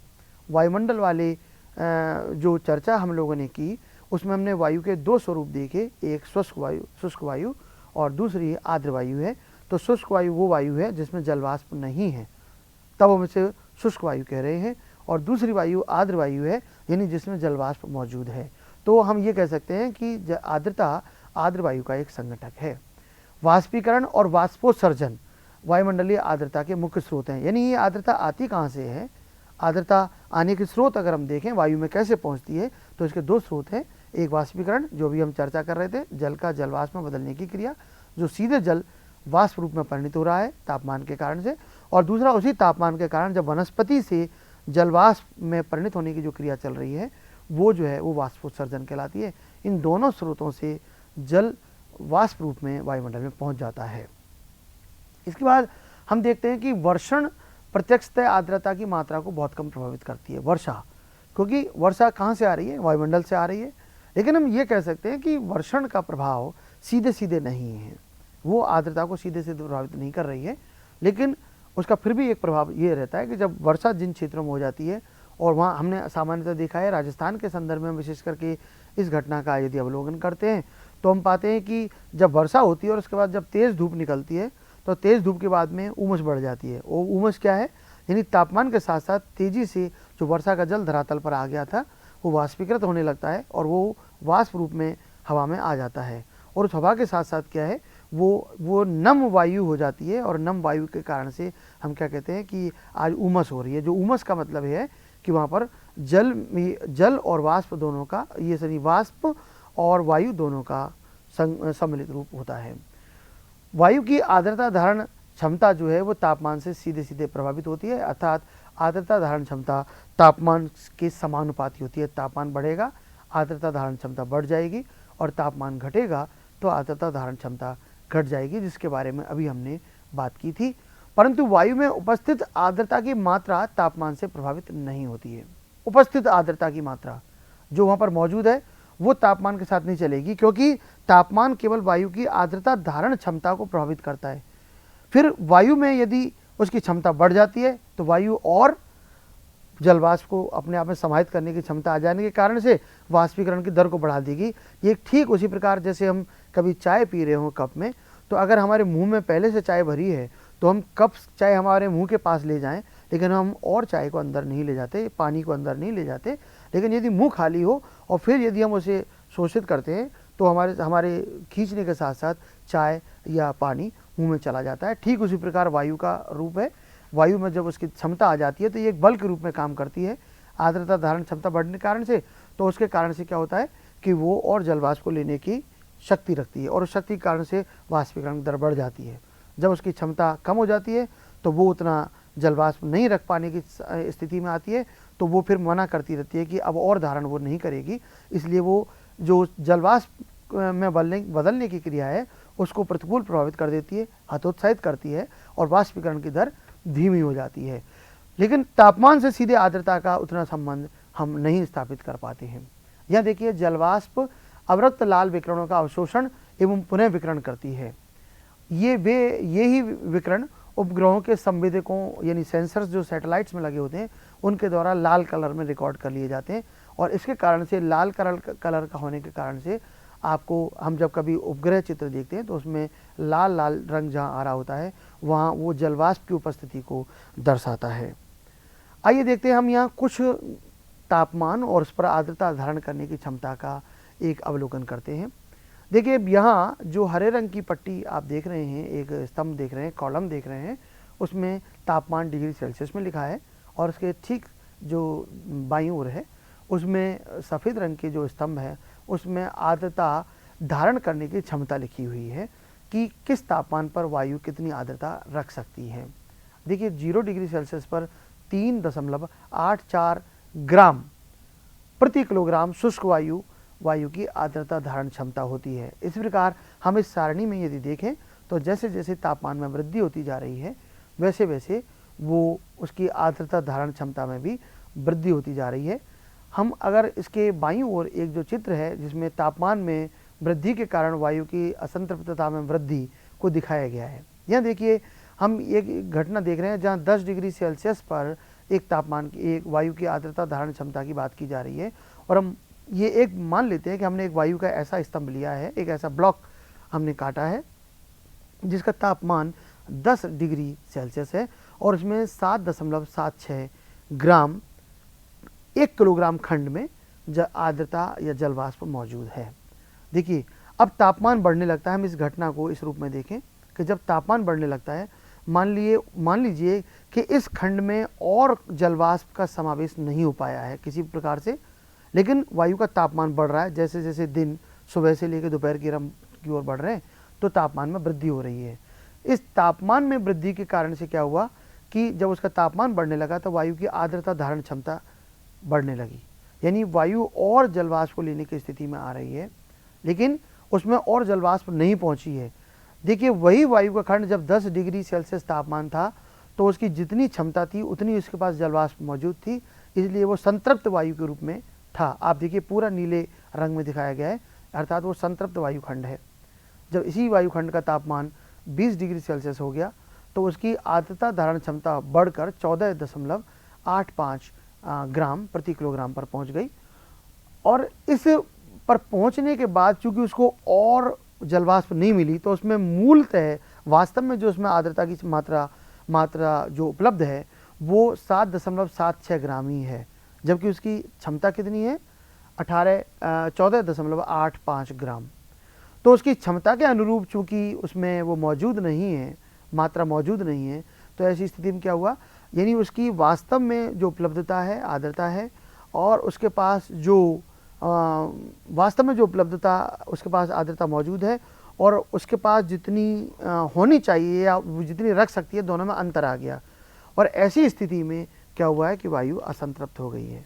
वायुमंडल वाले जो चर्चा हम लोगों ने की उसमें हमने वायु के दो स्वरूप देखे, एक शुष्क वायु और दूसरी आर्द्र वायु है। तो शुष्क वायु वो वायु है जिसमें जलवाष्प नहीं है, तब हम इसे शुष्क वायु कह रहे हैं, और दूसरी वायु आर्द्र वायु है, यानी जिसमें जलवाष्प मौजूद है। तो हम ये कह सकते हैं कि आर्द्रता आर्द्र वायु का एक संघटक है। वाष्पीकरण और वाष्पोत्सर्जन वायुमंडलीय आर्द्रता के मुख्य स्रोत हैं। यानी ये आर्द्रता आती कहाँ से है, आर्द्रता आने के स्रोत अगर हम देखें वायु में कैसे पहुँचती है तो इसके दो स्रोत हैं। एक वाष्पीकरण, जो भी हम चर्चा कर रहे थे, जल का जलवाष्प में बदलने की क्रिया, जो सीधे जल वाष्प रूप में परिणित हो रहा है तापमान के कारण से, और दूसरा उसी तापमान के कारण जब वनस्पति से जलवाष्प में परिणित होने की जो क्रिया चल रही है वो जो है वो वाष्पोत्सर्जन कहलाती है। इन दोनों स्रोतों से जल वाष्प रूप में वायुमंडल में पहुंच जाता है। इसके बाद हम देखते हैं कि वर्षण प्रत्यक्षतः आर्द्रता की मात्रा को बहुत कम प्रभावित करती है, वर्षा, क्योंकि वर्षा कहाँ से आ रही है, वायुमंडल से आ रही है। लेकिन हम ये कह सकते हैं कि वर्षण का प्रभाव सीधे सीधे नहीं है, वो आर्द्रता को सीधे सीधे प्रभावित नहीं कर रही है, लेकिन उसका फिर भी एक प्रभाव ये रहता है कि जब वर्षा जिन क्षेत्रों में हो जाती है, और वहाँ हमने सामान्यतः देखा है राजस्थान के संदर्भ में विशेष करके इस घटना का यदि अवलोकन करते हैं तो हम पाते हैं कि जब वर्षा होती है और उसके बाद जब तेज़ धूप निकलती है तो तेज़ धूप के बाद में उमस बढ़ जाती है। वो उमस क्या है, यानी तापमान के साथ साथ तेज़ी से जो वर्षा का जल धरातल पर आ गया था वो वाष्पीकृत होने लगता है और वो वाष्प रूप में हवा में आ जाता है, और उस हवा के साथ साथ क्या है वो नम वायु हो जाती है, और नम वायु के कारण से हम क्या कहते हैं कि आज उमस हो रही है। जो उमस का मतलब है कि वहाँ पर जल और वाष्प दोनों का, ये सभी वाष्प और वायु दोनों का सम्मिलित रूप होता है। वायु की आर्द्रता धारण क्षमता जो है वो तापमान से सीधे सीधे प्रभावित होती है, अर्थात आर्द्रता धारण क्षमता तापमान के समानुपाती होती है। तापमान बढ़ेगा आर्द्रता धारण क्षमता बढ़ जाएगी, और तापमान घटेगा तो आर्द्रता धारण क्षमता घट जाएगी, जिसके बारे में अभी हमने बात की थी। परंतु वायु में उपस्थित आर्द्रता की मात्रा तापमान से प्रभावित नहीं होती है। उपस्थित आर्द्रता की मात्रा जो वहाँ पर मौजूद है वो तापमान के साथ नहीं चलेगी, क्योंकि तापमान केवल वायु की आर्द्रता धारण क्षमता को प्रभावित करता है। फिर वायु में यदि उसकी क्षमता बढ़ जाती है तो वायु और जलवाष्प को अपने आप में समाहित करने की क्षमता आ जाने के कारण से वाष्पीकरण की दर को बढ़ा देगी। ये ठीक उसी प्रकार जैसे हम कभी चाय पी रहे हो कप में, तो अगर हमारे मुंह में पहले से चाय भरी है तो हम कप चाय हमारे मुंह के पास ले जाएं, लेकिन हम और चाय को अंदर नहीं ले जाते, पानी को अंदर नहीं ले जाते। लेकिन यदि मुंह खाली हो और फिर यदि हम उसे शोषित करते हैं तो हमारे खींचने के साथ साथ चाय या पानी मुंह में चला जाता है। ठीक उसी प्रकार वायु का रूप है। वायु में जब उसकी क्षमता आ जाती है तो ये एक बल के रूप में काम करती है आर्द्रता धारण क्षमता बढ़ने के कारण से। तो उसके कारण से क्या होता है कि वो और जलवाष्प को लेने की शक्ति रखती है, और उस शक्ति के कारण से वाष्पीकरण दर बढ़ जाती है। जब उसकी क्षमता कम हो जाती है तो वो उतना जलवाष्प नहीं रख पाने की स्थिति में आती है, तो वो फिर मना करती रहती है कि अब और धारण वो नहीं करेगी, इसलिए वो जो जलवाष्प में बदलने की क्रिया है उसको प्रतिकूल प्रभावित कर देती है, हतोत्साहित करती है और वाष्पीकरण की दर धीमी हो जाती है। लेकिन तापमान से सीधे आर्द्रता का उतना संबंध हम नहीं स्थापित कर पाते हैं। यह देखिए, जलवाष्प अवरक्त लाल विकिरणों का अवशोषण एवं पुनः विकिरण करती है। यही विकिरण उपग्रहों के संवेदकों यानी सेंसर्स जो सैटेलाइट्स में लगे होते हैं उनके द्वारा लाल कलर में रिकॉर्ड कर लिए जाते हैं, और इसके कारण से लाल कलर का होने के कारण से आपको हम जब कभी उपग्रह चित्र देखते हैं तो उसमें लाल लाल रंग जहाँ आ रहा होता है वहाँ वो जलवाष्प की उपस्थिति को दर्शाता है। आइए देखते हैं हम यहाँ कुछ तापमान और उस पर आर्द्रता धारण करने की क्षमता का एक अवलोकन करते हैं। देखिए, यहाँ जो हरे रंग की पट्टी आप देख रहे हैं, एक स्तंभ देख रहे हैं, कॉलम देख रहे हैं, उसमें तापमान डिग्री सेल्सियस में लिखा है, और उसके ठीक जो बाईं ओर है उसमें सफ़ेद रंग के जो स्तंभ है उसमें आर्द्रता धारण करने की क्षमता लिखी हुई है कि किस तापमान पर वायु कितनी आर्द्रता रख सकती है। देखिए, 0 डिग्री सेल्सियस पर 3.84 ग्राम प्रति किलोग्राम शुष्क वायु की आर्द्रता धारण क्षमता होती है। इस प्रकार हम इस सारणी में यदि देखें तो जैसे जैसे तापमान में वृद्धि होती जा रही है वैसे वैसे वो उसकी आर्द्रता धारण क्षमता में भी वृद्धि होती जा रही है। हम अगर इसके बाईं ओर एक जो चित्र है जिसमें तापमान में वृद्धि के कारण वायु की असंतृप्तता में वृद्धि को दिखाया गया है, यहाँ देखिए हम एक घटना देख रहे हैं जहाँ 10 डिग्री सेल्सियस पर एक तापमान की एक वायु की आर्द्रता धारण क्षमता की बात की जा रही है, और हम ये एक मान लेते हैं कि हमने एक वायु का ऐसा स्तंभ लिया है, एक ऐसा ब्लॉक हमने काटा है जिसका तापमान 10 डिग्री सेल्सियस है और उसमें 7.76 ग्राम 1 किलोग्राम खंड में आर्द्रता या जलवाष्प मौजूद है। देखिए, अब तापमान बढ़ने लगता है। हम इस घटना को इस रूप में देखें कि जब तापमान बढ़ने लगता है, मान लीजिए कि इस खंड में और जलवाष्प का समावेश नहीं हो पाया है किसी प्रकार से, लेकिन वायु का तापमान बढ़ रहा है। जैसे जैसे दिन सुबह से लेकर दोपहर की ओर बढ़ रहे हैं तो तापमान में वृद्धि हो रही है। इस तापमान में वृद्धि के कारण से क्या हुआ कि जब उसका तापमान बढ़ने लगा तो वायु की आर्द्रता धारण क्षमता बढ़ने लगी, यानी वायु और जलवाष्प को लेने की स्थिति में आ रही है, लेकिन उसमें और जलवाष्प नहीं पहुंची है। देखिए, वही वायु का खंड जब 10 डिग्री सेल्सियस तापमान था तो उसकी जितनी क्षमता थी उतनी उसके पास जलवाष्प मौजूद थी, इसलिए वो संतृप्त वायु के रूप में था। आप देखिए, पूरा नीले रंग में दिखाया गया है, अर्थात वो संतृप्त वायु खंड है। जब इसी वायु खंड का तापमान 20 डिग्री सेल्सियस हो गया तो उसकी आर्द्रता धारण क्षमता बढ़कर 14.85 ग्राम प्रति किलोग्राम पर पहुंच गई, और इस पर पहुंचने के बाद चूंकि उसको और जलवाष्प नहीं मिली तो उसमें मूलतः वास्तव में जो उसमें आर्द्रता की मात्रा जो उपलब्ध है वो 7.76 ग्राम ही है, जबकि उसकी क्षमता कितनी है 14.85 ग्राम। तो उसकी क्षमता के अनुरूप चूंकि उसमें वो मौजूद नहीं है, मात्रा मौजूद नहीं है, तो ऐसी स्थिति में क्या हुआ, यानी उसकी वास्तव में जो उपलब्धता है आर्द्रता है, और उसके पास जो वास्तव में जो उपलब्धता उसके पास आर्द्रता मौजूद है और उसके पास जितनी होनी चाहिए या जितनी रख सकती है, दोनों में अंतर आ गया, और ऐसी स्थिति में क्या हुआ है कि वायु असंतृप्त हो गई है।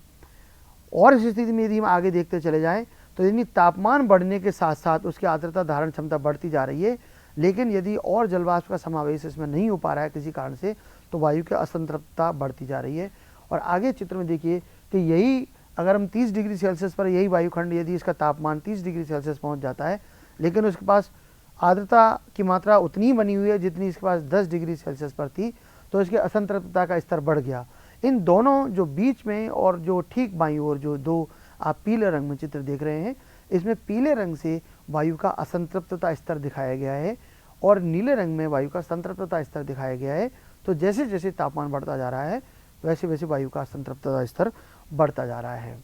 और इस स्थिति में यदि हम आगे देखते चले जाएं तो यानी तापमान बढ़ने के साथ साथ उसकी आर्द्रता धारण क्षमता बढ़ती जा रही है, लेकिन यदि और जलवाष्प का समावेश इसमें नहीं हो पा रहा है किसी कारण से तो वायु की असंतृप्तता बढ़ती जा रही है। और आगे चित्र में देखिए कि यही अगर हम 30 डिग्री सेल्सियस पर यही वायुखंड यदि इसका तापमान 30 डिग्री सेल्सियस पहुंच जाता है, लेकिन उसके पास आर्द्रता की मात्रा उतनी बनी हुई है जितनी इसके पास 10 डिग्री सेल्सियस पर थी, तो इसकी असंतृप्तता का स्तर बढ़ गया। इन दोनों जो बीच में और जो ठीक बाईं ओर जो दो आप पीले रंग में चित्र देख रहे हैं, इसमें पीले रंग से वायु का असंतृप्तता स्तर दिखाया गया है और नीले रंग में वायु का संतृप्तता स्तर दिखाया गया है। तो जैसे जैसे तापमान बढ़ता जा रहा है वैसे वैसे वायु का संतृप्तता स्तर बढ़ता जा रहा है।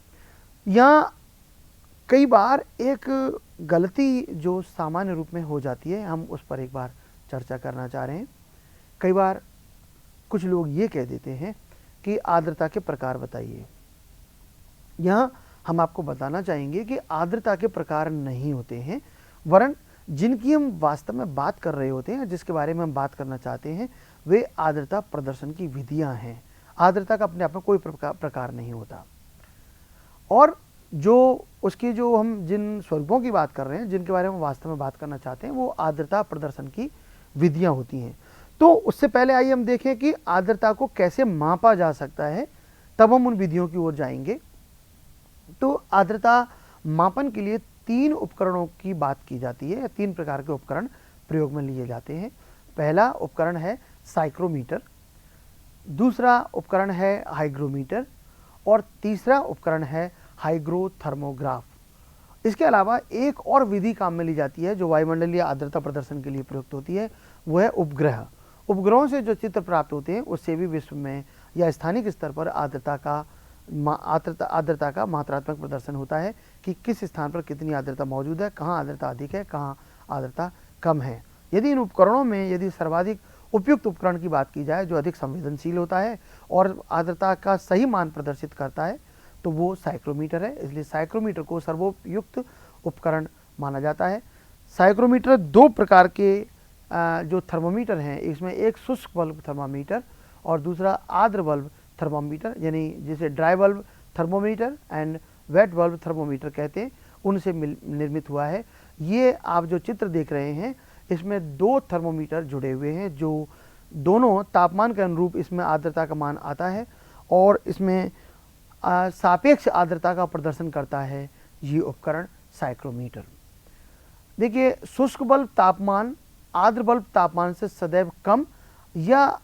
यहाँ कई बार एक गलती जो सामान्य रूप में हो जाती है, हम उस पर एक बार चर्चा करना चाह रहे हैं। कई बार कुछ लोग ये कह देते हैं कि आर्द्रता के प्रकार बताइए। यहाँ हम आपको बताना चाहेंगे कि आर्द्रता के प्रकार नहीं होते हैं, वरन जिनकी हम वास्तव में बात कर रहे होते हैं, जिसके बारे में हम बात करना चाहते हैं, वे आर्द्रता प्रदर्शन की विधियां हैं। आर्द्रता का अपने आप में कोई प्रकार नहीं होता। और जो उसकी जो हम जिन स्वरूपों की बात कर रहे हैं, जिनके बारे में वास्तव में बात करना चाहते हैं, वो आर्द्रता प्रदर्शन की विधियां होती हैं। तो उससे पहले आइए हम देखें कि आर्द्रता को कैसे मापा जा सकता है, तब हम उन विधियों की ओर जाएंगे। तो आर्द्रता मापन के लिए 3 उपकरणों की बात की जाती है, 3 प्रकार के उपकरण प्रयोग में लिए जाते हैं। पहला उपकरण है साइक्रोमीटर, दूसरा उपकरण है हाइग्रोमीटर और तीसरा उपकरण है हाइग्रोथर्मोग्राफ। इसके अलावा एक और विधि काम में ली जाती है जो वायुमंडलीय आर्द्रता प्रदर्शन के लिए प्रयुक्त होती है, वो है उपग्रह। उपग्रहों से जो चित्र प्राप्त होते हैं उससे भी विश्व में या स्थानिक स्तर पर आर्द्रता का मात्रात्मक प्रदर्शन होता है कि किस स्थान पर कितनी आर्द्रता मौजूद है, कहाँ आर्द्रता अधिक है, कहाँ आर्द्रता कम है। यदि इन उपकरणों में यदि सर्वाधिक उपयुक्त उपकरण की बात की जाए जो अधिक संवेदनशील होता है और आर्द्रता का सही मान प्रदर्शित करता है, तो वो साइक्रोमीटर है। इसलिए साइक्रोमीटर को सर्वोपयुक्त उपकरण माना जाता है। साइक्रोमीटर 2 प्रकार के जो थर्मोमीटर हैं, इसमें एक शुष्क बल्ब थर्मामीटर और दूसरा आर्द्र बल्ब थर्मामीटर, यानी जिसे dry bulb thermometer and wet bulb thermometer कहते हैं, उनसे निर्मित हुआ है। ये आप जो चित्र देख रहे हैं, इसमें 2 थर्मोमीटर जुड़े हुए हैं जो दोनों तापमान के अनुरूप इसमें आर्द्रता का मान आता है और इसमें सापेक्ष आर्द्रता का प्रदर्शन करता है ये उपकरण साइक्रोमीटर। देखिए, शुष्क बल्ब तापमान आर्द्र बल्ब तापमान से सदैव कम या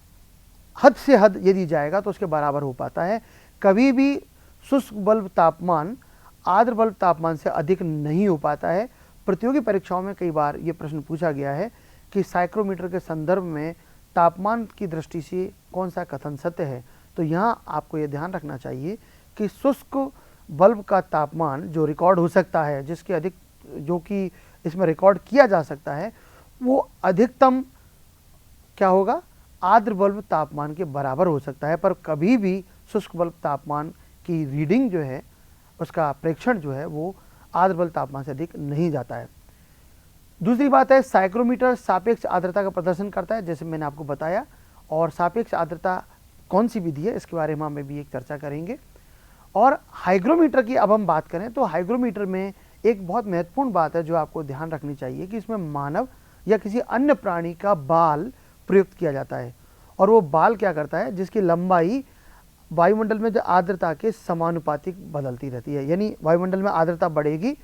हद से हद यदि जाएगा तो उसके बराबर हो पाता है। कभी भी शुष्क बल्ब तापमान आर्द्र बल्ब तापमान से अधिक नहीं हो पाता है। प्रतियोगी परीक्षाओं में कई बार ये प्रश्न पूछा गया है कि साइक्रोमीटर के संदर्भ में तापमान की दृष्टि से कौन सा कथन सत्य है। तो यहाँ आपको ये ध्यान रखना चाहिए कि शुष्क बल्ब का तापमान जो रिकॉर्ड हो सकता है, जिसके अधिक जो कि इसमें रिकॉर्ड किया जा सकता है, वो अधिकतम क्या होगा, आर्द्र बल्ब तापमान के बराबर हो सकता है। पर कभी भी शुष्क बल्ब तापमान की रीडिंग जो है, उसका प्रेक्षण जो है, वो आर्द्र बल्ब तापमान से अधिक नहीं जाता है। दूसरी बात है, साइक्रोमीटर सापेक्ष आर्द्रता का प्रदर्शन करता है, जैसे मैंने आपको बताया। और सापेक्ष आर्द्रता कौन सी विधि है, इसके बारे में हम भी एक चर्चा करेंगे। और हाइग्रोमीटर की अब हम बात करें तो हाइग्रोमीटर में एक बहुत महत्वपूर्ण बात है जो आपको ध्यान रखनी चाहिए कि इसमें मानव या किसी अन्य प्राणी का बाल प्रयुक्त किया जाता है। और वो बाल क्या करता है, जिसकी लंबाई वायुमंडल में जो आर्द्रता के समानुपातिक बदलती रहती है। यानी वायुमंडल में आर्द्रता बढ़ेगी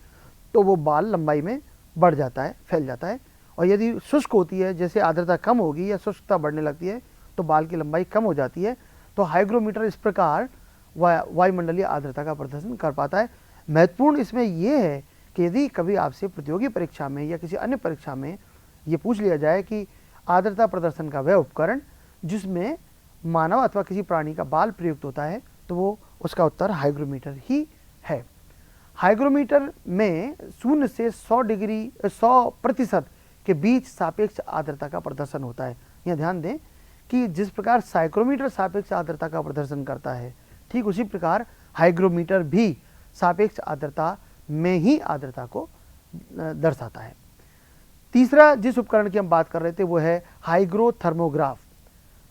तो वो बाल लंबाई में बढ़ जाता है, फैल जाता है। और यदि शुष्क होती है, जैसे आर्द्रता कम होगी या शुष्कता बढ़ने लगती है, तो बाल की लंबाई कम हो जाती है। तो हाइग्रोमीटर इस प्रकार वायुमंडलीय आर्द्रता का प्रदर्शन कर पाता है। महत्वपूर्ण इसमें यह है कि यदि कभी आपसे प्रतियोगी परीक्षा में या किसी अन्य परीक्षा में ये पूछ लिया जाए कि आर्द्रता प्रदर्शन का वह उपकरण जिसमें मानव अथवा किसी प्राणी का बाल प्रयुक्त होता है, तो वो उसका उत्तर हाइग्रोमीटर ही है। हाइग्रोमीटर में 0 से 100% के बीच सापेक्ष आर्द्रता का प्रदर्शन होता है। यह ध्यान दें कि जिस प्रकार साइक्रोमीटर सापेक्ष आर्द्रता का प्रदर्शन करता है, ठीक उसी प्रकार हाइग्रोमीटर भी सापेक्ष आर्द्रता में ही आर्द्रता को दर्शाता है। तीसरा जिस उपकरण की हम बात कर रहे थे वो है हाइग्रोथर्मोग्राफ।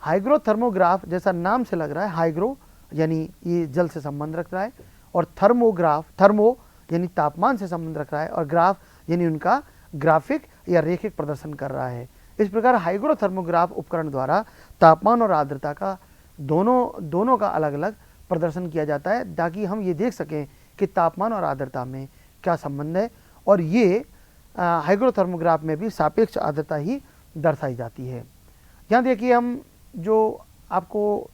हाइग्रोथर्मोग्राफ जैसा नाम से लग रहा है, हाइग्रो यानी ये जल से संबंध रख रहा है, और थर्मोग्राफ, थर्मो यानी तापमान से संबंध रख रहा है, और ग्राफ यानी उनका ग्राफिक या रेखिक प्रदर्शन कर रहा है। इस प्रकार हाइग्रोथर्मोग्राफ उपकरण द्वारा तापमान और आर्द्रता का दोनों का अलग अलग प्रदर्शन किया जाता है, ताकि हम ये देख सकें कि तापमान और आर्द्रता में क्या संबंध है। और ये हाइग्रोथर्मोग्राफ में भी सापेक्ष आर्द्रता ही दर्शाई जाती है। यहाँ देखिए, हम जो आपको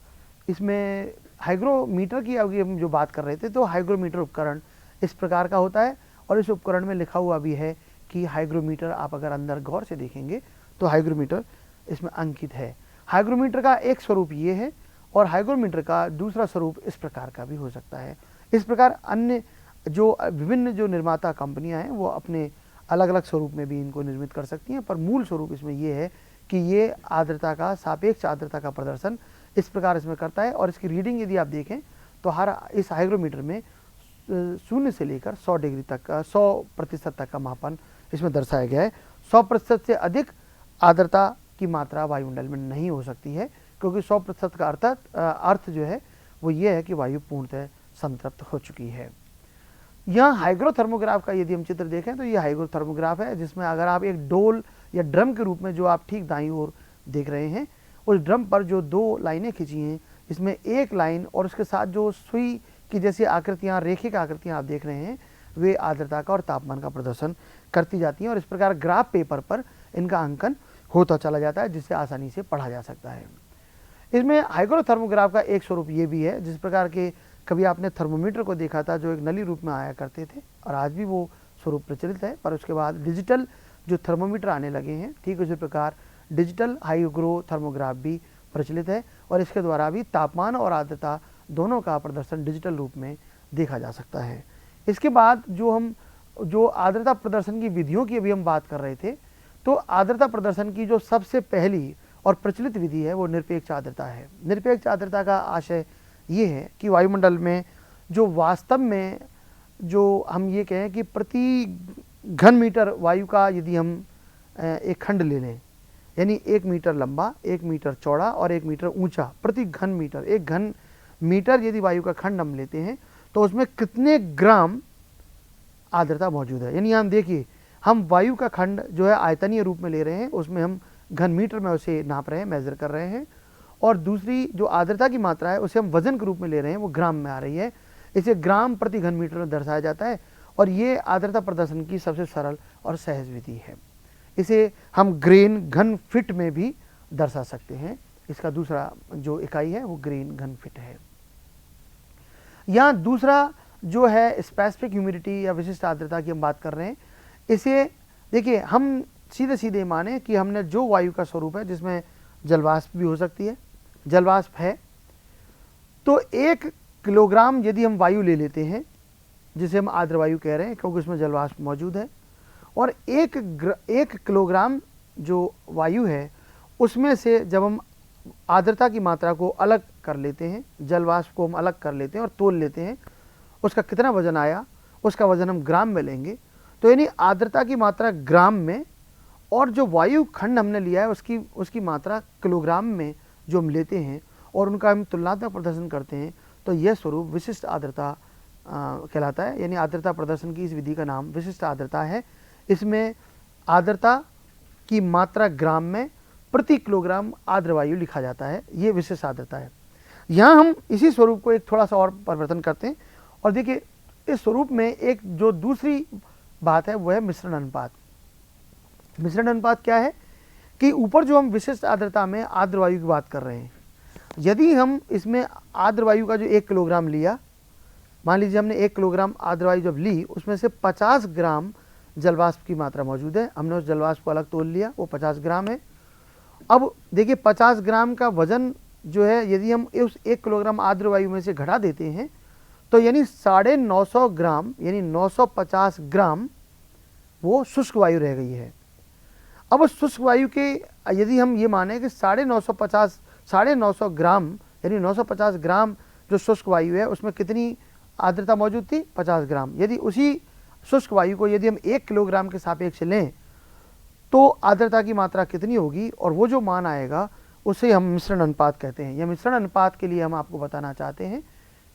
इसमें हाइग्रोमीटर की अभी हम जो बात कर रहे थे, तो हाइग्रोमीटर उपकरण इस प्रकार का होता है। और इस उपकरण में लिखा हुआ भी है कि हाइग्रोमीटर, आप अगर अंदर गौर से देखेंगे तो हाइग्रोमीटर इसमें अंकित है। हाइग्रोमीटर का एक स्वरूप ये है और हाइग्रोमीटर का दूसरा स्वरूप इस प्रकार का भी हो सकता है। इस प्रकार अन्य जो विभिन्न जो निर्माता कंपनियां हैं वो अपने अलग अलग स्वरूप में भी इनको निर्मित कर सकती हैं, पर मूल स्वरूप इसमें ये है कि ये आर्द्रता का, सापेक्ष आर्द्रता का प्रदर्शन इस प्रकार इसमें करता है। और इसकी रीडिंग यदि आप देखें तो हर इस हाइग्रोमीटर में 0 से लेकर 100 डिग्री तक का, 100% तक का मापन इसमें दर्शाया गया है। 100% से अधिक आर्द्रता की मात्रा वायुमंडल में नहीं हो सकती है, क्योंकि 100% का अर्थ जो है वो ये है कि वायु पूर्णतः संतृप्त हो चुकी है। यहाँ हाइग्रोथर्मोग्राफ का यदि हम चित्र देखें तो ये हाइग्रोथर्मोग्राफ है, जिसमें अगर आप एक डोल या ड्रम के रूप में जो आप ठीक दाईं ओर देख रहे हैं, उस ड्रम पर जो 2 लाइनें खींची हैं, इसमें एक लाइन और उसके साथ जो सुई की जैसी आकृतियाँ, रेखिक आकृतियाँ आप देख रहे हैं, वे आर्द्रता का और तापमान का प्रदर्शन करती जाती हैं और इस प्रकार ग्राफ पेपर पर इनका अंकन होता चला जाता है, जिससे आसानी से पढ़ा जा सकता है। इसमें हाइग्रोथर्मोग्राफ का एक स्वरूप ये भी है, जिस प्रकार के कभी आपने थर्मोमीटर को देखा था जो एक नली रूप में आया करते थे और आज भी वो स्वरूप प्रचलित है, पर उसके बाद डिजिटल जो थर्मोमीटर आने लगे हैं, ठीक उसी प्रकार डिजिटल हाइग्रोथर्मोग्राफ भी प्रचलित है और इसके द्वारा भी तापमान और आर्द्रता दोनों का प्रदर्शन डिजिटल रूप में देखा जा सकता है। इसके बाद जो आर्द्रता प्रदर्शन की विधियों की अभी हम बात कर रहे थे, तो आर्द्रता प्रदर्शन की जो सबसे पहली और प्रचलित विधि है वो निरपेक्ष आर्द्रता है। निरपेक्ष आर्द्रता का आशय ये है कि वायुमंडल में जो वास्तव में जो हम ये कहें कि प्रति घन मीटर वायु का यदि हम एक खंड ले लें, यानी 1 मीटर लंबा, 1 मीटर चौड़ा और 1 मीटर ऊंचा प्रति घन मीटर, 1 घन मीटर यदि वायु का खंड हम लेते हैं तो उसमें कितने ग्राम आर्द्रता मौजूद है। यानी हम देखिए, हम वायु का खंड जो है आयतनीय रूप में ले रहे हैं, उसमें हम घन मीटर में उसे नाप रहे हैं, मेजर कर रहे हैं, और दूसरी जो आर्द्रता की मात्रा है उसे हम वजन के रूप में ले रहे हैं, वो ग्राम में आ रही है। इसे ग्राम प्रति घन मीटर में दर्शाया जाता है और ये आर्द्रता प्रदर्शन की सबसे सरल और सहज विधि है। इसे हम ग्रेन घन फिट में भी दर्शा सकते हैं। इसका दूसरा जो इकाई है वो ग्रेन घन फिट है। यहाँ दूसरा जो है स्पेसिफिक ह्यूमिडिटी या विशिष्ट आर्द्रता की हम बात कर रहे हैं। इसे देखिए, हम सीधे सीधे माने कि हमने जो वायु का स्वरूप है जिसमें जलवाष्प भी हो सकती है, जलवाष्प है, तो 1 किलोग्राम यदि हम वायु ले लेते हैं, जिसे हम आर्द्र वायु कह रहे हैं क्योंकि उसमें जलवाष्प मौजूद है, और 1 किलोग्राम जो वायु है उसमें से जब हम आर्द्रता की मात्रा को अलग कर लेते हैं, जलवाष्प को हम अलग कर लेते हैं और तोल लेते हैं, उसका कितना वजन आया, उसका वजन हम ग्राम में लेंगे। तो यानी आर्द्रता की मात्रा ग्राम में और जो वायु खंड हमने लिया है उसकी मात्रा किलोग्राम में जो हम लेते हैं और उनका हम तुलनात्मक प्रदर्शन करते हैं, तो यह स्वरूप विशिष्ट आर्द्रता कहलाता है। यानी आर्द्रता प्रदर्शन की इस विधि का नाम विशिष्ट आर्द्रता है। इसमें आर्द्रता की मात्रा ग्राम में प्रति किलोग्राम आर्द्र वायु लिखा जाता है, ये विशिष्ट आर्द्रता है। यहाँ हम इसी स्वरूप को एक थोड़ा सा और परिवर्तन करते हैं और देखिए, इस स्वरूप में एक जो दूसरी बात है वो है मिश्रण अनुपात। मिश्रण अनुपात क्या है कि ऊपर जो हम विशिष्ट आर्द्रता में आर्द्र वायु की बात कर रहे हैं, यदि हम इसमें आर्द्र वायु का जो 1 किलोग्राम लिया, मान लीजिए हमने 1 किलोग्राम आर्द्र वायु जब ली, उसमें से 50 ग्राम जलवाष्प की मात्रा मौजूद है, हमने उस जलवाष्प को अलग तोल लिया, वो 50 ग्राम है। अब देखिए 50 ग्राम का वजन जो है यदि हम उस 1 किलोग्राम आर्द्र वायु में से घटा देते हैं तो यानी 950 ग्राम, यानी 950 ग्राम वो शुष्क वायु रह गई है। अब उस शुष्क वायु के यदि हम ये माने कि 950 ग्राम, यानी 950 ग्राम जो शुष्क वायु है उसमें कितनी आर्द्रता मौजूद थी, 50 ग्राम। यदि उसी शुष्क वायु को यदि हम 1 किलोग्राम के सापेक्ष लें तो आर्द्रता की मात्रा कितनी होगी, और वो जो मान आएगा उसे हम मिश्रण अनुपात कहते हैं। यह मिश्रण अनुपात के लिए हम आपको बताना चाहते हैं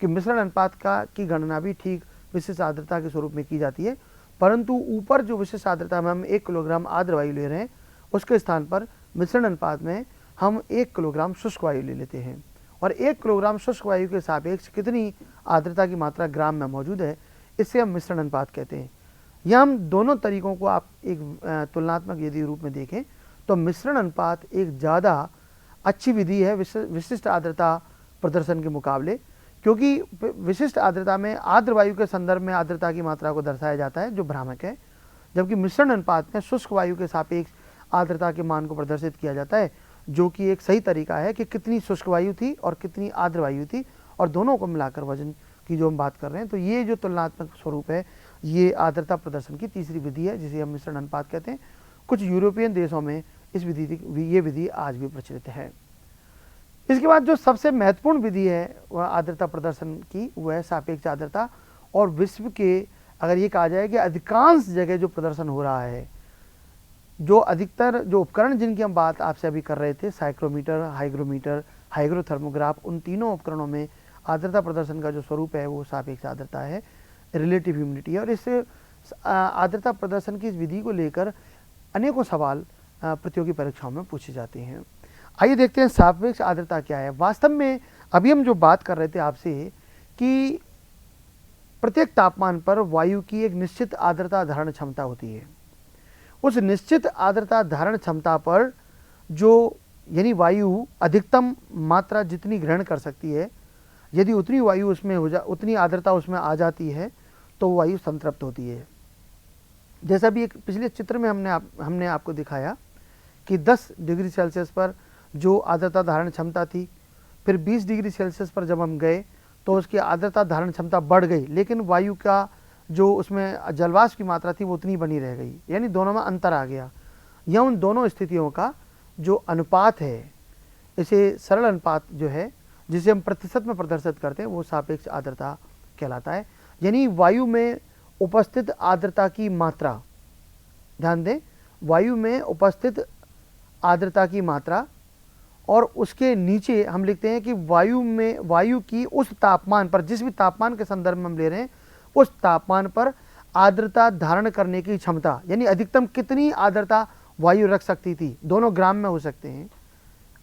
कि मिश्रण अनुपात की गणना भी ठीक विशिष्ट आर्द्रता के स्वरूप में की जाती है, परंतु ऊपर जो विशिष्ट आर्द्रता में हम 1 किलोग्राम आर्द्र वायु ले रहे हैं उसके स्थान पर मिश्रण अनुपात में हम 1 किलोग्राम शुष्क वायु ले लेते हैं और 1 किलोग्राम शुष्क वायु के सापेक्ष कितनी आर्द्रता की मात्रा ग्राम में मौजूद है, इससे हम मिश्रण अनुपात कहते हैं। यह हम दोनों तरीकों को आप एक तुलनात्मक यदि रूप में देखें तो मिश्रण अनुपात एक ज़्यादा अच्छी विधि है विशिष्ट आर्द्रता प्रदर्शन के मुकाबले, क्योंकि विशिष्ट आर्द्रता में आर्द्र वायु के संदर्भ में आर्द्रता की मात्रा को दर्शाया जाता है जो भ्रामक है, जबकि मिश्रण अनुपात में शुष्क वायु के सापेक्ष आर्द्रता के मान को प्रदर्शित किया जाता है, जो कि एक सही तरीका है कि कितनी शुष्क वायु थी और कितनी आर्द्र वायु थी, और दोनों को मिलाकर वजन की जो हम बात कर रहे हैं। तो ये जो तुलनात्मक स्वरूप है ये आर्द्रता प्रदर्शन की तीसरी विधि है जिसे हम मिश्रण अनुपात कहते हैं। कुछ यूरोपियन देशों में इस विधि आज भी प्रचलित है। इसके बाद जो सबसे महत्वपूर्ण विधि है वह आर्द्रता प्रदर्शन की, वह है सापेक्ष आर्द्रता। और विश्व के अगर ये कहा जाए कि अधिकांश जगह जो प्रदर्शन हो रहा है, जो अधिकतर जो उपकरण जिनकी हम बात आपसे अभी कर रहे थे, साइक्रोमीटर, हाइग्रोमीटर, हाइग्रोथर्मोग्राफ, उन तीनों उपकरणों में आर्द्रता प्रदर्शन का जो स्वरूप है वो सापेक्ष आर्द्रता है, रिलेटिव ह्यूमिडिटी है। और इस आर्द्रता प्रदर्शन की इस विधि को लेकर अनेकों सवाल प्रतियोगी परीक्षाओं में पूछे जाते हैं। आइए देखते हैं सापेक्ष आर्द्रता क्या है। वास्तव में अभी हम जो बात कर रहे थे आपसे कि प्रत्येक तापमान पर वायु की एक निश्चित आर्द्रता धारण क्षमता होती है। उस निश्चित आर्द्रता धारण क्षमता पर जो यानी वायु अधिकतम मात्रा जितनी ग्रहण कर सकती है, यदि उतनी वायु उसमें उतनी आर्द्रता उसमें आ जाती है तो वायु संतृप्त होती है। जैसा भी एक पिछले चित्र में हमने आपको दिखाया कि 10 डिग्री सेल्सियस पर जो आर्द्रता धारण क्षमता थी, फिर 20 डिग्री सेल्सियस पर जब हम गए तो उसकी आर्द्रता धारण क्षमता बढ़ गई, लेकिन वायु का जो उसमें जलवाष्प की मात्रा थी वो उतनी बनी रह गई, यानी दोनों में अंतर आ गया। यह उन दोनों स्थितियों का जो अनुपात है, इसे सरल अनुपात जो है जिसे हम प्रतिशत में प्रदर्शित करते हैं, वो सापेक्ष आर्द्रता कहलाता है। यानी वायु में उपस्थित आर्द्रता की मात्रा, ध्यान दें, वायु में उपस्थित आर्द्रता की मात्रा और उसके नीचे हम लिखते हैं कि वायु की उस तापमान पर, जिस भी तापमान के संदर्भ में हम ले रहे हैं, उस तापमान पर आर्द्रता धारण करने की क्षमता, यानी अधिकतम कितनी आर्द्रता वायु रख सकती थी। दोनों ग्राम में हो सकते हैं,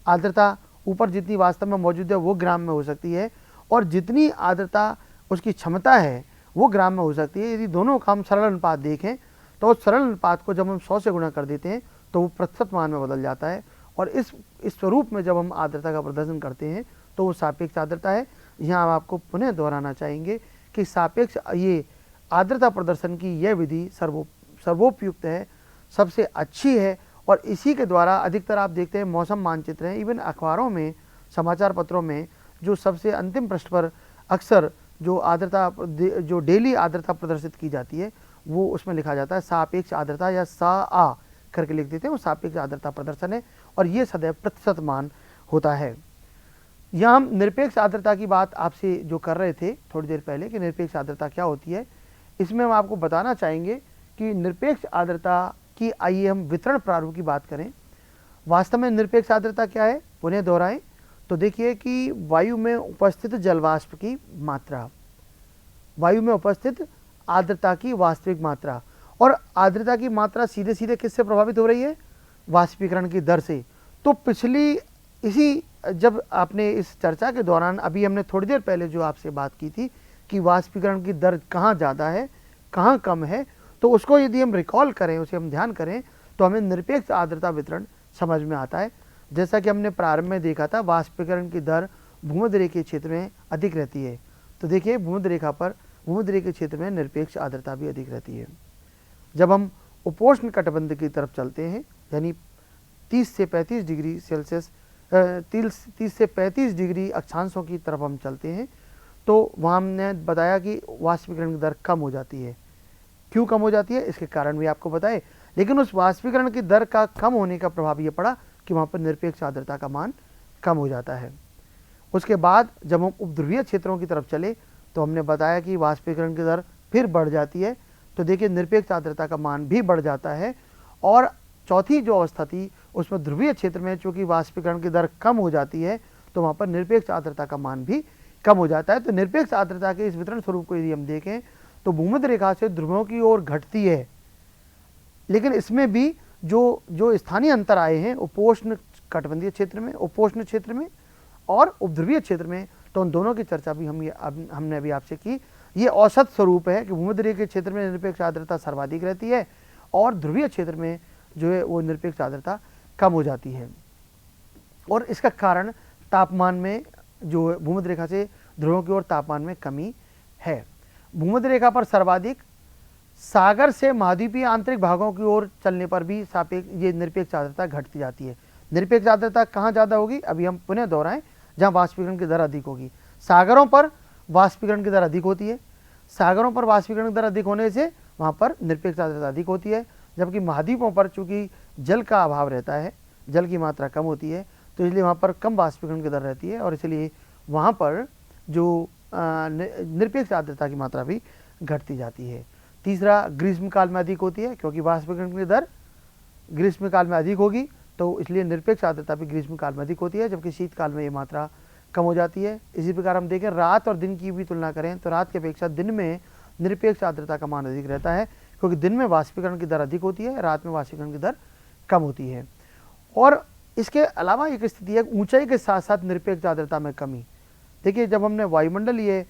आर्द्रता ऊपर जितनी वास्तव में मौजूद है वो ग्राम में हो सकती है, और जितनी आर्द्रता उसकी क्षमता है वो ग्राम में हो सकती है। यदि दोनों का हम सरल अनुपात देखें तो उस सरल अनुपात को जब हम 100 से गुणा कर देते हैं तो वो प्रतिशत मान में बदल जाता है, और इस स्वरूप में जब हम आर्द्रता का प्रदर्शन करते हैं तो वो सापेक्ष आर्द्रता है। यहाँ हम आपको पुनः दोहराना चाहेंगे कि सापेक्ष ये आर्द्रता प्रदर्शन की यह विधि सर्वोपयुक्त है, सबसे अच्छी है, और इसी के द्वारा अधिकतर आप देखते हैं मौसम मानचित्र हैं, इवन अखबारों में, समाचार पत्रों में जो सबसे अंतिम पृष्ठ पर अक्सर जो आर्द्रता, जो डेली आर्द्रता प्रदर्शित की जाती है, वो उसमें लिखा जाता है सापेक्ष आर्द्रता, या सा करके लिख देते हैं, वो सापेक्ष आर्द्रता प्रदर्शन है, और ये सदैव प्रतिशत मान होता है। यहाँ हम निरपेक्ष आर्द्रता की बात आपसे जो कर रहे थे थोड़ी देर पहले कि निरपेक्ष आर्द्रता क्या होती है, इसमें हम आपको बताना चाहेंगे कि निरपेक्ष आर्द्रता की, आइए हम वितरण प्रारूप की बात करें। वास्तव में निरपेक्ष आर्द्रता क्या है, पुनः दोहराएं तो देखिए कि वायु में उपस्थित जलवाष्प की मात्रा, वायु में उपस्थित आर्द्रता की वास्तविक मात्रा, और आर्द्रता की मात्रा सीधे सीधे किससे प्रभावित हो रही है, वाष्पीकरण की दर से। तो पिछली इसी जब आपने इस चर्चा के दौरान, अभी हमने थोड़ी देर पहले जो आपसे बात की थी कि वाष्पीकरण की दर कहाँ ज़्यादा है कहाँ कम है, तो उसको यदि हम रिकॉल करें, उसे हम ध्यान करें, तो हमें निरपेक्ष आर्द्रता वितरण समझ में आता है। जैसा कि हमने प्रारंभ में देखा था, वाष्पीकरण की दर भूमध्य रेखीय क्षेत्र में अधिक रहती है, तो देखिए भूमध्य रेखा पर, भूमध्य रेखीय क्षेत्र में निरपेक्ष आर्द्रता भी अधिक रहती है। जब हम उपोष्ण कटिबंध की तरफ चलते हैं, यानी 30 से 35 डिग्री सेल्सियस, 30 से 35 डिग्री अक्षांशों की तरफ हम चलते हैं, तो वहाँ हमने बताया कि वाष्पीकरण की दर कम हो जाती है। क्यों कम हो जाती है, इसके कारण भी आपको बताए, लेकिन उस वाष्पीकरण की दर का कम होने का प्रभाव ये पड़ा कि वहाँ पर निरपेक्ष आर्द्रता का मान कम हो जाता है। उसके बाद जब हम उपध्रुवीय क्षेत्रों की तरफ चले तो हमने बताया कि वाष्पीकरण की दर फिर बढ़ जाती है, तो देखिए निरपेक्ष आर्द्रता का मान भी बढ़ जाता है। और चौथी जो अवस्था थी उसमें ध्रुवीय क्षेत्र में चूंकि वाष्पीकरण की दर कम हो जाती है तो वहाँ पर निरपेक्ष आर्द्रता का मान भी कम हो जाता है। तो निरपेक्ष आर्द्रता के इस वितरण स्वरूप को यदि हम देखें तो भूमध्य रेखा से ध्रुवों की ओर घटती है, लेकिन इसमें भी जो स्थानीय अंतर आए हैं उपोष्ण कटिबंधीय क्षेत्र में, उपोष्ण क्षेत्र में और उपध्रुवीय क्षेत्र में, तो उन दोनों की चर्चा भी हमने अभी आपसे की। ये औसत स्वरूप है कि भूमध्य रेखीय क्षेत्र में निरपेक्ष आर्द्रता सर्वाधिक रहती है और ध्रुवीय क्षेत्र में जो है वो निरपेक्ष आर्द्रता कम हो जाती है। और इसका कारण तापमान में, जो भूमध्य रेखा से ध्रुवों की ओर तापमान में कमी है। भूमध्य रेखा पर सर्वाधिक, सागर से महाद्वीपीय आंतरिक भागों की ओर चलने पर भी सापेक्ष ये निरपेक्ष आर्द्रता घटती जाती है। निरपेक्ष आर्द्रता कहाँ ज़्यादा होगी, अभी हम पुनः दोहराएं, जहाँ वाष्पीकरण की दर अधिक होगी। सागरों पर वाष्पीकरण की दर अधिक होती है, सागरों पर वाष्पीकरण की दर अधिक होने से वहाँ पर निरपेक्ष आर्द्रता अधिक होती है, जबकि महाद्वीपों पर चूँकि जल का अभाव रहता है, जल की मात्रा कम होती है, तो इसलिए वहाँ पर कम वाष्पीकरण की दर रहती है और इसलिए वहाँ पर जो निरपेक्ष आर्द्रता की मात्रा भी घटती जाती है। तीसरा, ग्रीष्मकाल में अधिक होती है, क्योंकि वाष्पीकरण की दर ग्रीष्मकाल में अधिक होगी तो इसलिए निरपेक्ष आर्द्रता भी ग्रीष्मकाल में अधिक होती है, जबकि शीतकाल में ये मात्रा कम हो जाती है। इसी प्रकार हम देखें रात और दिन की भी तुलना करें तो रात की अपेक्षा दिन में निरपेक्ष आर्द्रता का मान अधिक रहता है, क्योंकि दिन में वाष्पीकरण की दर अधिक होती है, रात में वाष्पीकरण की दर कम होती है। और इसके अलावा एक स्थिति है ऊंचाई के साथ साथ निरपेक्ष आर्द्रता में कमी। देखिए, जब हमने वायुमंडलीय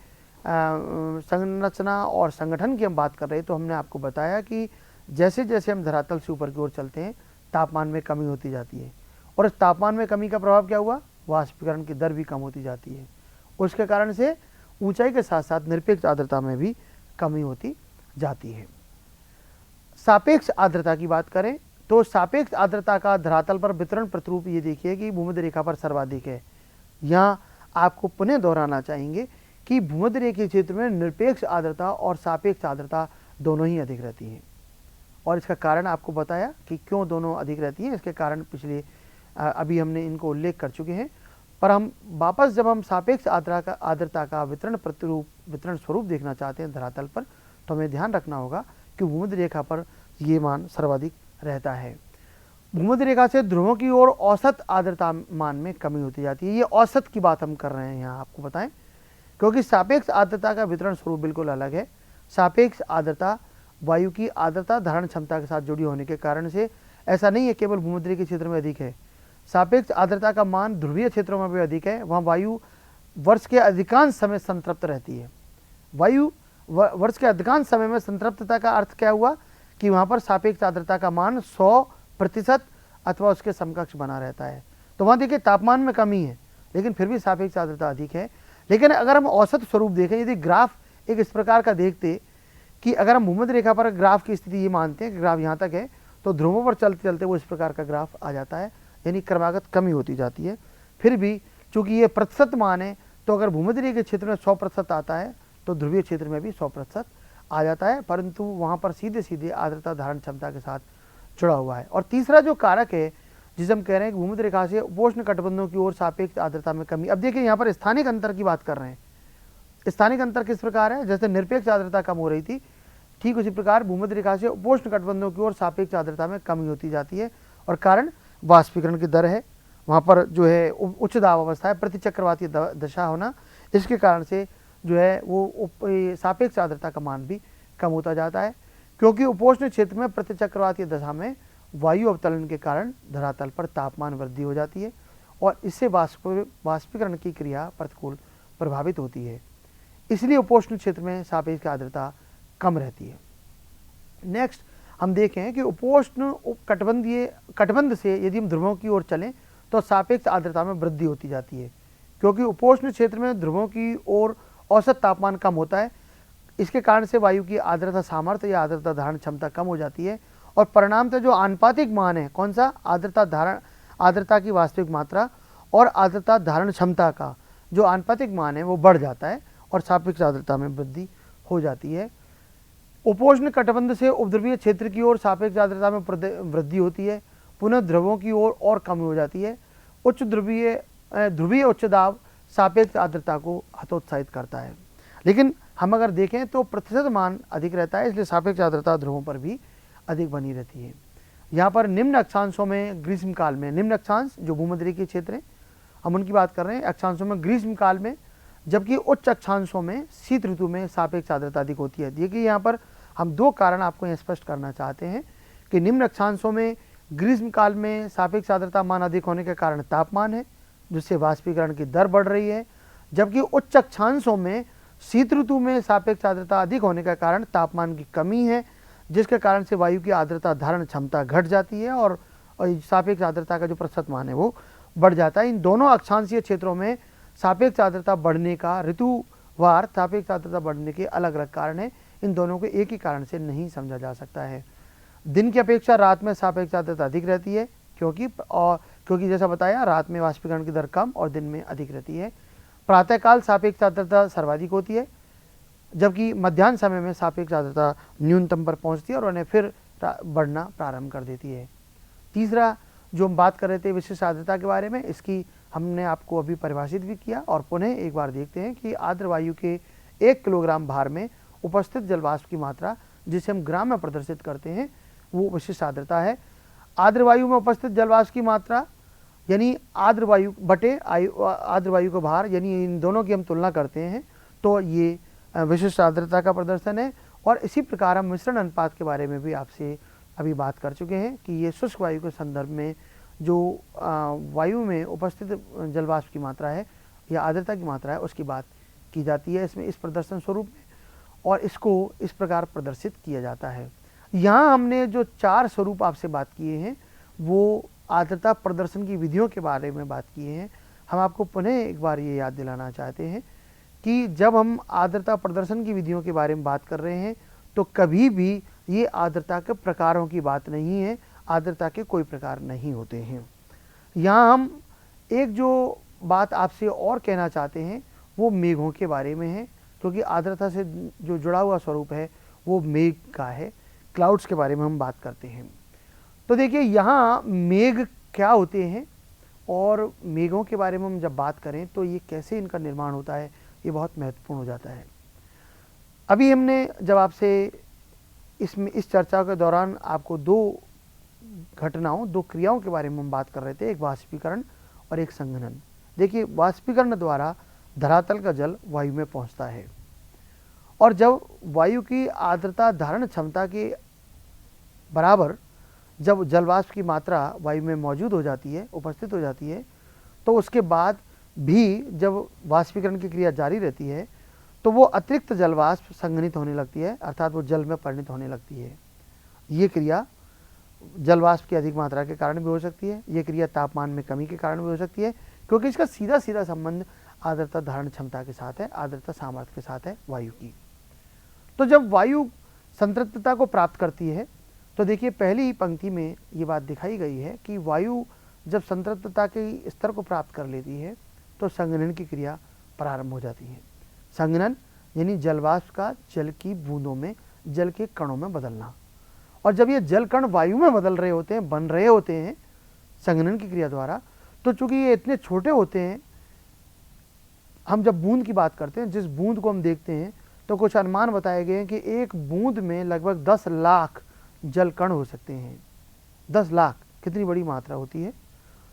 संरचना और संगठन की हम बात कर रहे हैं तो हमने आपको बताया कि जैसे जैसे हम धरातल से ऊपर की ओर चलते हैं तापमान में कमी होती जाती है, और इस तापमान में कमी का प्रभाव क्या हुआ, वाष्पीकरण की दर भी कम होती जाती है। उसके कारण से ऊंचाई के साथ साथ निरपेक्ष आर्द्रता में भी कमी होती जाती है। सापेक्ष आर्द्रता की बात करें तो सापेक्ष आर्द्रता का धरातल पर वितरण प्रतिरूप ये देखिए कि भूमध्य रेखा पर सर्वाधिक है। यहाँ आपको पुनः दोहराना चाहेंगे कि भूमध्य रेखीय क्षेत्र में निरपेक्ष आर्द्रता और सापेक्ष आर्द्रता दोनों ही अधिक रहती हैं, और इसका कारण आपको बताया कि क्यों दोनों अधिक रहती हैं। इसके कारण पिछले अभी हमने इनको उल्लेख कर चुके हैं, पर हम वापस जब हम सापेक्ष आर्द्रता का वितरण स्वरूप देखना चाहते हैं धरातल पर, तो हमें ध्यान रखना होगा कि भूमध्य रेखा पर ये मान सर्वाधिक रहता है। भूमध्य रेखा से ध्रुवों की ओर औसत आर्द्रता मान में कमी होती जाती है। ये औसत की बात हम कर रहे हैं यहाँ आपको बताएं, क्योंकि सापेक्ष आर्द्रता का वितरण स्वरूप बिल्कुल अलग है। सापेक्ष आर्द्रता वायु की आर्द्रता धारण क्षमता के साथ जुड़ी होने के कारण से ऐसा नहीं है केवल भूमध्य रेखीय क्षेत्र में अधिक है। सापेक्ष आर्द्रता का मान ध्रुवीय क्षेत्रों में भी अधिक है। वहाँ वायु वर्ष के अधिकांश समय संतृप्त रहती है। वायु वर्ष के अधिकांश समय में संतृप्तता का अर्थ क्या हुआ कि वहाँ पर सापेक्ष आर्द्रता का मान 100% अथवा उसके समकक्ष बना रहता है। तो वहाँ देखिए तापमान में कमी है, लेकिन फिर भी सापेक्ष आर्द्रता अधिक है। लेकिन अगर हम औसत स्वरूप देखें, यदि ग्राफ एक इस प्रकार का देखते कि अगर हम भूमध्य रेखा पर ग्राफ की स्थिति ये मानते हैं कि ग्राफ यहाँ तक है, तो ध्रुवों पर चलते चलते वो इस प्रकार का ग्राफ आ जाता है, यानी क्रमागत कमी होती जाती है। फिर भी चूंकि ये प्रतिशत मान है, तो अगर भूमध्य रेखीय क्षेत्र में 100% आता है तो ध्रुवीय क्षेत्र में भी 100% आ जाता है, परंतु वहाँ पर सीधे सीधे आर्द्रता धारण क्षमता के साथ जुड़ा हुआ है। और तीसरा जो कारक है जिसे हम कह रहे हैं कि भूमध्य रेखा से उपोष्ण कटिबंधों की ओर सापेक्ष आर्द्रता में कमी। अब देखिए यहाँ पर स्थानिक अंतर की बात कर रहे हैं। स्थानिक अंतर किस प्रकार है, जैसे निरपेक्ष आर्द्रता कम हो रही थी, ठीक उसी प्रकार भूमध्य रेखा से उपोष्ण कटिबंधों की ओर सापेक्ष आर्द्रता में कमी होती जाती है, और कारण वाष्पीकरण की दर है, वहाँ पर जो है उच्च दाब अवस्था है, प्रतिचक्रवाती दशा होना, इसके कारण से जो है वो सापेक्ष आर्द्रता का मान भी कम होता जाता है, क्योंकि उपोष्ण क्षेत्र में प्रतिचक्रवाती दशा में वायु अवतरण के कारण धरातल पर तापमान वृद्धि हो जाती है, और इससे वाष्पीकरण की क्रिया प्रतिकूल प्रभावित होती है। इसलिए उपोष्ण क्षेत्र में सापेक्ष आर्द्रता कम रहती है। नेक्स्ट हम देखें कि उपोष्ण कटिबंध से यदि हम ध्रुवों की ओर चलें तो सापेक्ष आर्द्रता में वृद्धि होती जाती है, क्योंकि उपोष्ण क्षेत्र में ध्रुवों की ओर औसत तापमान कम होता है। इसके कारण से वायु की आर्द्रता सामर्थ्य या आर्द्रता धारण क्षमता कम हो जाती है, और परिणामतः जो आनुपातिक मान है, कौन सा, आर्द्रता की वास्तविक मात्रा और आर्द्रता धारण क्षमता का जो आनुपातिक मान है वो बढ़ जाता है, और सापेक्ष आर्द्रता में वृद्धि हो जाती है। उपोष्ण कटिबंध से उपध्रुवीय क्षेत्र की ओर सापेक्ष आर्द्रता में वृद्धि होती है, पुनः ध्रुवों की ओर और कमी हो जाती है। ध्रुवीय उच्च दाब सापेक्ष आर्द्रता को हतोत्साहित करता है। लेकिन हम अगर देखें तो प्रतिशत मान अधिक रहता है, इसलिए सापेक्ष आर्द्रता ध्रुवों पर भी अधिक बनी रहती है। यहाँ पर निम्न अक्षांशों में ग्रीष्मकाल में, निम्न अक्षांश जो भूमध्य रेखीय क्षेत्र है हम उनकी बात कर रहे हैं, अक्षांशों में ग्रीष्मकाल में, जबकि उच्च अक्षांशों में शीत ऋतु में सापेक्ष आर्द्रता अधिक होती है। देखिए यहाँ पर हम दो कारण आपको यहाँ स्पष्ट करना चाहते हैं कि निम्न अक्षांशों में ग्रीष्मकाल में सापेक्ष आर्द्रता मान अधिक होने के कारण तापमान है, जिससे वाष्पीकरण की दर बढ़ रही है, जबकि उच्च अक्षांशों में शीत ऋतु में सापेक्ष आर्द्रता अधिक होने के कारण तापमान की कमी है, जिसके कारण से वायु की आर्द्रता धारण क्षमता घट जाती है, और सापेक्ष आर्द्रता का जो प्रतिशत मान है वो बढ़ जाता है। इन दोनों अक्षांशीय क्षेत्रों में सापेक्ष आर्द्रता बढ़ने का, ऋतुवार सापेक्ष आर्द्रता बढ़ने के अलग अलग कारण है। इन दोनों को एक ही कारण से नहीं समझा जा सकता है। दिन की अपेक्षा रात में सापेक्ष आर्द्रता अधिक रहती है, क्योंकि जैसा बताया रात में वाष्पीकरण की दर कम और दिन में अधिक रहती है। प्रातःकाल सापेक्ष आर्द्रता सर्वाधिक होती है, जबकि मध्याह्न समय में सापेक्ष आर्द्रता न्यूनतम पर पहुंचती है और उन्हें फिर बढ़ना प्रारंभ कर देती है। तीसरा जो हम बात कर रहे थे विशिष्ट आर्द्रता के बारे में, इसकी हमने आपको अभी परिभाषित भी किया, और पुनः एक बार देखते हैं कि आर्द्र वायु के 1 किलोग्राम भार में उपस्थित जलवाष्प की मात्रा, जिसे हम ग्राम में प्रदर्शित करते हैं, वो विशिष्ट आर्द्रता है। आर्द्र वायु में उपस्थित जलवाष्प की मात्रा यानी आर्द्र वायु बटे आर्द्र वायु का भार, यानी इन दोनों की हम तुलना करते हैं तो ये विशिष्ट आर्द्रता का प्रदर्शन है। और इसी प्रकार हम मिश्रण अनुपात के बारे में भी आपसे अभी बात कर चुके हैं कि ये शुष्क वायु के संदर्भ में जो वायु में उपस्थित जलवाष्प की मात्रा है या आर्द्रता की मात्रा है उसकी बात की जाती है इसमें, इस प्रदर्शन स्वरूप में, और इसको इस प्रकार प्रदर्शित किया जाता है। यहाँ हमने जो 4 स्वरूप आपसे बात किए हैं वो आर्द्रता प्रदर्शन की विधियों के बारे में बात किए हैं। हम आपको पुनः एक बार ये याद दिलाना चाहते हैं कि जब हम आर्द्रता प्रदर्शन की विधियों के बारे में बात कर रहे हैं तो कभी भी ये आर्द्रता के प्रकारों की बात नहीं है, आर्द्रता के कोई प्रकार नहीं होते हैं। यहाँ हम एक जो बात आपसे और कहना चाहते हैं वो मेघों के बारे में है, क्योंकि आर्द्रता से जो जुड़ा हुआ स्वरूप है वो मेघ का है। क्लाउड्स के बारे में हम बात करते हैं तो देखिए यहाँ मेघ क्या होते हैं और मेघों के बारे में हम जब बात करें तो ये कैसे इनका निर्माण होता है ये बहुत महत्वपूर्ण हो जाता है। अभी हमने जब आपसे इस चर्चा के दौरान आपको 2 घटनाओं 2 क्रियाओं के बारे में हम बात कर रहे थे, एक वाष्पीकरण और एक संघनन। देखिए वाष्पीकरण द्वारा धरातल का जल वायु में पहुंचता है और जब वायु की आर्द्रता धारण क्षमता के बराबर जब जलवाष्प की मात्रा वायु में मौजूद हो जाती है, उपस्थित हो जाती है, तो उसके बाद भी जब वाष्पीकरण की क्रिया जारी रहती है तो वो अतिरिक्त जलवाष्प संघनित होने लगती है, अर्थात वो जल में परिणत होने लगती है। ये क्रिया जलवाष्प की अधिक मात्रा के कारण भी हो सकती है, ये क्रिया तापमान में कमी के कारण भी हो सकती है, क्योंकि इसका सीधा सीधा संबंध आर्द्रता धारण क्षमता के साथ है, आर्द्रता सामर्थ्य के साथ है वायु की। तो जब वायु संतृप्तता को प्राप्त करती है तो देखिए पहली पंक्ति में ये बात दिखाई गई है कि वायु जब संतृप्तता के स्तर को प्राप्त कर लेती है तो संघनन की क्रिया प्रारंभ हो जाती है। संघनन यानी जलवाष्प का जल की बूंदों में जल के कणों में बदलना, और जब ये जल कण वायु में बदल रहे होते हैं, बन रहे होते हैं संघनन की क्रिया द्वारा, तो चूंकि ये इतने छोटे होते हैं, हम जब बूंद की बात करते हैं, जिस बूंद को हम देखते हैं तो कुछ अनुमान बताए गए हैं कि एक बूंद में लगभग 10 लाख जल कण हो सकते हैं। 10 लाख कितनी बड़ी मात्रा होती है।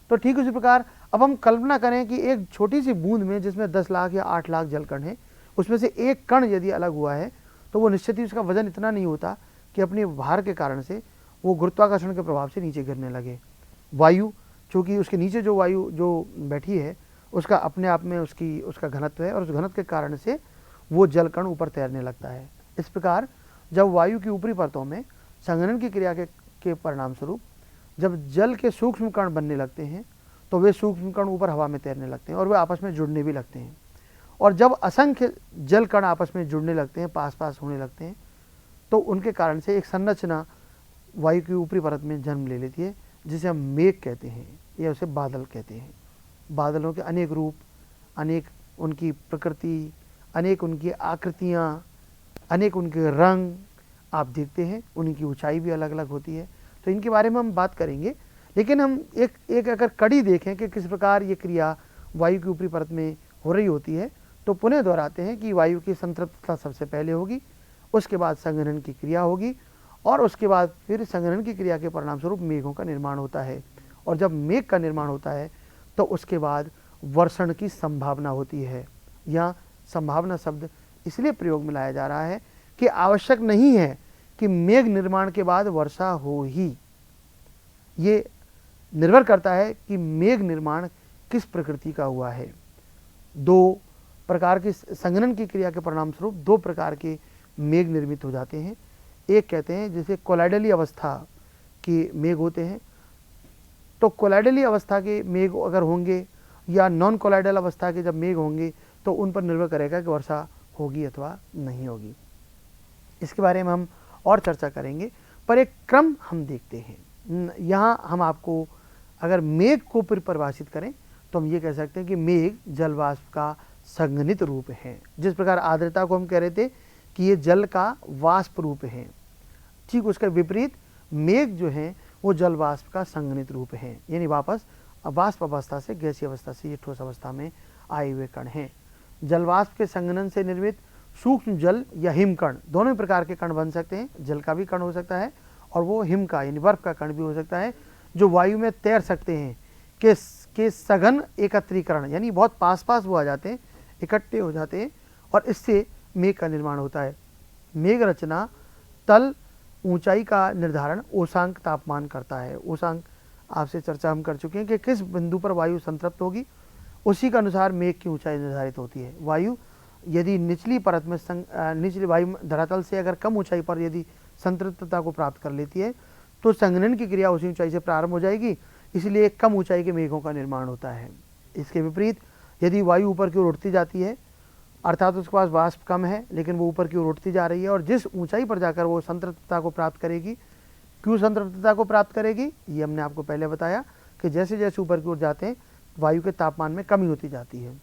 तो ठीक उसी प्रकार अब हम कल्पना करें कि एक छोटी सी बूंद में जिसमें 10 लाख या 8 लाख जल कण है, उसमें से एक कण यदि अलग हुआ है तो वो निश्चित ही उसका वजन इतना नहीं होता कि अपने भार के कारण से वो गुरुत्वाकर्षण के प्रभाव से नीचे गिरने लगे। वायु चूँकि उसके नीचे जो वायु जो बैठी है उसका अपने आप में उसका घनत्व है और उस घनत्व के कारण से वो जल कण ऊपर तैरने लगता है। इस प्रकार जब वायु की ऊपरी परतों में संघनन की क्रिया के परिणाम स्वरूप जब जल के सूक्ष्म कण बनने लगते हैं तो वे सूक्ष्म कण ऊपर हवा में तैरने लगते हैं और वे आपस में जुड़ने भी लगते हैं। और जब असंख्य जल कण आपस में जुड़ने लगते हैं, पास पास होने लगते हैं, तो उनके कारण से एक संरचना वायु की ऊपरी परत में जन्म ले लेती है, जिसे हम मेघ कहते हैं या उसे बादल कहते हैं। बादलों के अनेक रूप, अनेक उनकी प्रकृति, अनेक उनकी आकृतियाँ, अनेक उनके रंग आप देखते हैं, उनकी ऊंचाई भी अलग अलग होती है। तो इनके बारे में हम बात करेंगे, लेकिन हम एक अगर कड़ी देखें कि किस प्रकार ये क्रिया वायु की ऊपरी परत में हो रही होती है, तो पुनः दोहराते हैं कि वायु की संतृप्तता सबसे पहले होगी, उसके बाद संघनन की क्रिया होगी और उसके बाद फिर संघनन की क्रिया के परिणाम स्वरूप मेघों का निर्माण होता है। और जब मेघ का निर्माण होता है तो उसके बाद वर्षण की संभावना होती है। यहाँ संभावना शब्द इसलिए प्रयोग में लाया जा रहा है कि आवश्यक नहीं है कि मेघ निर्माण के बाद वर्षा हो ही, ये निर्भर करता है कि मेघ निर्माण किस प्रकृति का हुआ है। 2 प्रकार की संघनन की क्रिया के परिणाम स्वरूप 2 प्रकार के मेघ निर्मित हो जाते हैं। एक कहते हैं जैसे कोलाइडली अवस्था के मेघ होते हैं, तो कोलाइडली अवस्था के मेघ अगर होंगे या नॉन कोलाइडल अवस्था के जब मेघ होंगे तो उन पर निर्भर करेगा कि वर्षा होगी अथवा नहीं होगी। इसके बारे में हम और चर्चा करेंगे, पर एक क्रम हम देखते हैं। यहाँ हम आपको अगर मेघ को परिभाषित करें तो हम ये कह सकते हैं कि मेघ जलवाष्प का संघनित रूप है। जिस प्रकार आर्द्रता को हम कह रहे थे कि ये जल का वाष्प रूप है, ठीक उसका विपरीत मेघ जो है वो जलवाष्प का संघनित रूप है, यानी वापस वाष्प अवस्था से गैसीय अवस्था से ये ठोस अवस्था में आए हुए कण हैं। जलवाष्प के संघनन से निर्मित सूक्ष्म जल या हिमकण, दोनों प्रकार के कण बन सकते हैं। जल का भी कण हो सकता है और वो हिम का यानी बर्फ का कण भी हो सकता है, जो वायु में तैर सकते हैं के सघन एकत्रीकरण, यानी बहुत पास पास वो आ जाते हैं, इकट्ठे हो जाते हैं, और इससे मेघ का निर्माण होता है। मेघ रचना तल ऊंचाई का निर्धारण ओसांक तापमान करता है। ओसांक आपसे चर्चा हम कर चुके हैं कि किस बिंदु पर वायु संतृप्त होगी, उसी के अनुसार मेघ की ऊंचाई निर्धारित होती है। वायु यदि निचली परत में निचली वायु धरातल से अगर कम ऊंचाई पर यदि संतृप्तता को प्राप्त कर लेती है तो संघनन की क्रिया उसी ऊंचाई से प्रारंभ हो जाएगी, इसलिए कम ऊंचाई के मेघों का निर्माण होता है। इसके विपरीत यदि वायु ऊपर की ओर उठती जाती है, अर्थात उसके पास वाष्प कम है लेकिन वो ऊपर की ओर उठती जा रही है, और जिस ऊंचाई पर जाकर वो संतृप्तता को प्राप्त करेगी, क्यों संतृप्तता को प्राप्त करेगी, ये हमने आपको पहले बताया कि जैसे जैसे ऊपर की ओर जाते हैं वायु के तापमान में कमी होती जाती है,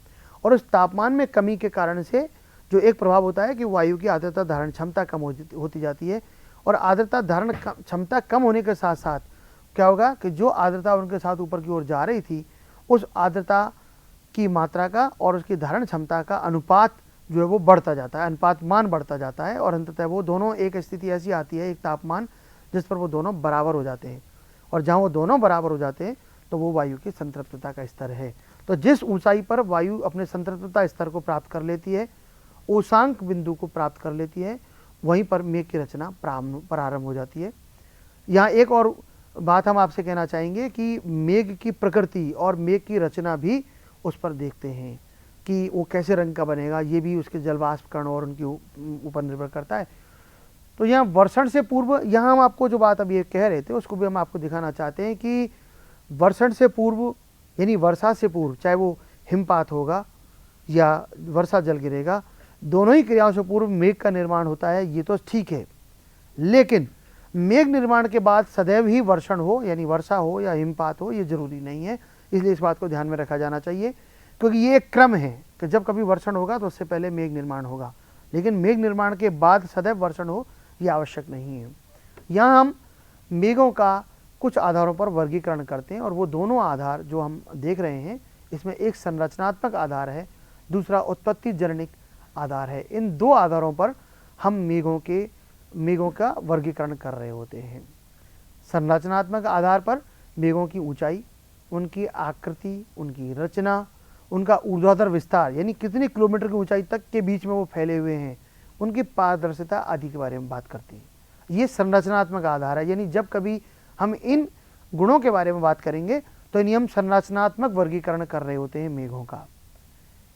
और उस तापमान में कमी के कारण से जो एक प्रभाव होता है कि वायु की आर्द्रता धारण क्षमता कम होती जाती है, और आर्द्रता धारण क्षमता कम होने के साथ साथ क्या होगा कि जो आर्द्रता उनके साथ ऊपर की ओर जा रही थी, उस आर्द्रता की मात्रा का और उसकी धारण क्षमता का अनुपात जो है वो बढ़ता जाता है, अनुपात मान बढ़ता जाता है, और अंततः वो दोनों एक स्थिति ऐसी आती है, एक तापमान जिस पर वो दोनों बराबर हो जाते हैं, और जहाँ वो दोनों बराबर हो जाते हैं तो वो वायु की संतृप्तता का स्तर है। तो जिस ऊंचाई पर वायु अपने संतृप्तता स्तर को प्राप्त कर लेती है, ओसांक बिंदु को प्राप्त कर लेती है, वहीं पर मेघ की रचना प्रारंभ हो जाती है। यहाँ एक और बात हम आपसे कहना चाहेंगे कि मेघ की प्रकृति और मेघ की रचना भी उस पर देखते हैं कि वो कैसे रंग का बनेगा, ये भी उसके जलवाष्प कण और उनके ऊपर निर्भर करता है। तो यहाँ वर्षण से पूर्व, यहाँ हम आपको जो बात अभी कह रहे थे उसको भी हम आपको दिखाना चाहते हैं कि वर्षण से पूर्व यानी वर्षा से पूर्व, चाहे वो हिमपात होगा या वर्षा जल गिरेगा, दोनों ही क्रियाओं से पूर्व मेघ का निर्माण होता है, ये तो ठीक है। लेकिन मेघ निर्माण के बाद सदैव ही वर्षण हो, यानी वर्षा हो या हिमपात हो, ये जरूरी नहीं है, इसलिए इस बात को ध्यान में रखा जाना चाहिए, क्योंकि ये एक क्रम है कि जब कभी वर्षण होगा तो उससे पहले मेघ निर्माण होगा, लेकिन मेघ निर्माण के बाद सदैव वर्षण हो ये आवश्यक नहीं है। यहाँ हम मेघों का कुछ आधारों पर वर्गीकरण करते हैं, और वो दोनों आधार जो हम देख रहे हैं, इसमें एक संरचनात्मक आधार है, दूसरा उत्पत्ति जनिक आधार है। इन दो आधारों पर हम मेघों का वर्गीकरण कर रहे होते हैं। संरचनात्मक आधार पर मेघों की ऊंचाई, उनकी आकृति, उनकी रचना, उनका ऊर्ध्वाधर विस्तार, यानी कितने किलोमीटर की ऊंचाई तक के बीच में वो फैले हुए हैं, उनकी पारदर्शिता आदि के बारे में बात करती है। ये संरचनात्मक आधार है, यानी जब कभी हम इन गुणों के बारे में बात करेंगे तो इन्हें हम संरचनात्मक वर्गीकरण कर रहे होते हैं मेघों का।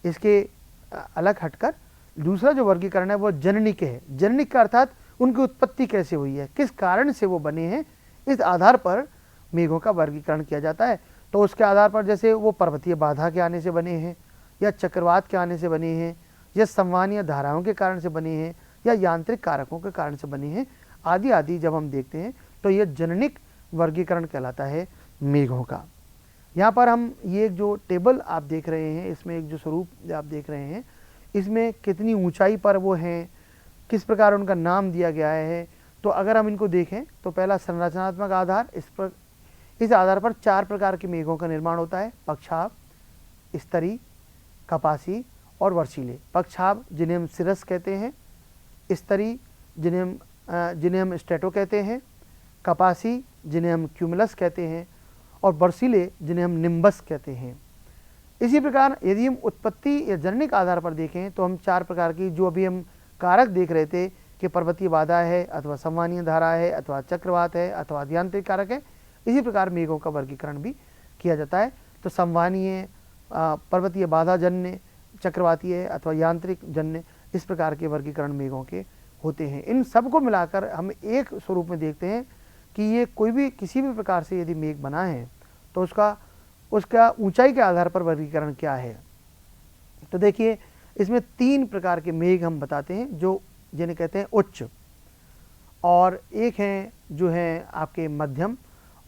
इसके अलग हटकर दूसरा जो वर्गीकरण है वो जननिक है। जननिक का अर्थात उनकी उत्पत्ति कैसे हुई है, किस कारण से वो बने हैं, इस आधार पर मेघों का वर्गीकरण किया जाता है। तो उसके आधार पर जैसे वो पर्वतीय बाधा के आने से बने हैं, या चक्रवात के आने से बने हैं, या संवहनीय धाराओं के कारण से बने हैं, या यांत्रिक कारकों के कारण से बने हैं, आदि आदि जब हम देखते हैं तो ये जननिक वर्गीकरण कहलाता है मेघों का। यहाँ पर हम ये जो टेबल आप देख रहे हैं, इसमें एक जो स्वरूप आप देख रहे हैं, इसमें कितनी ऊंचाई पर वो हैं, किस प्रकार उनका नाम दिया गया है। तो अगर हम इनको देखें तो पहला संरचनात्मक आधार, इस आधार पर 4 प्रकार के मेघों का निर्माण होता है: पक्षाभ, स्तरी, कपासी और वर्षीले। पक्षाभ जिन्हें हम सिरस कहते हैं, स्तरी जिन्हें हम स्ट्रेटो कहते हैं, कपासी जिन्हें हम क्यूमुलस कहते हैं, और बर्सीले जिन्हें हम निम्बस कहते हैं। इसी प्रकार यदि हम उत्पत्ति या जननिक आधार पर देखें तो हम 4 प्रकार की जो अभी हम कारक देख रहे थे कि पर्वतीय बाधा है, अथवा संवहनीय धारा है, अथवा चक्रवात है, अथवा यांत्रिक कारक है, इसी प्रकार मेघों का वर्गीकरण भी किया जाता है। तो संवहनीय, पर्वतीय बाधा जन्य, चक्रवातीय अथवा यांत्रिक जन्य, इस प्रकार के वर्गीकरण मेघों के होते हैं। इन सबको मिलाकर हम एक स्वरूप में देखते हैं कि ये कोई भी किसी भी प्रकार से यदि मेघ बना है तो उसका ऊंचाई के आधार पर वर्गीकरण क्या है। तो देखिए, इसमें 3 प्रकार के मेघ हम बताते हैं जो जिन्हें कहते हैं उच्च, और एक हैं जो हैं आपके मध्यम,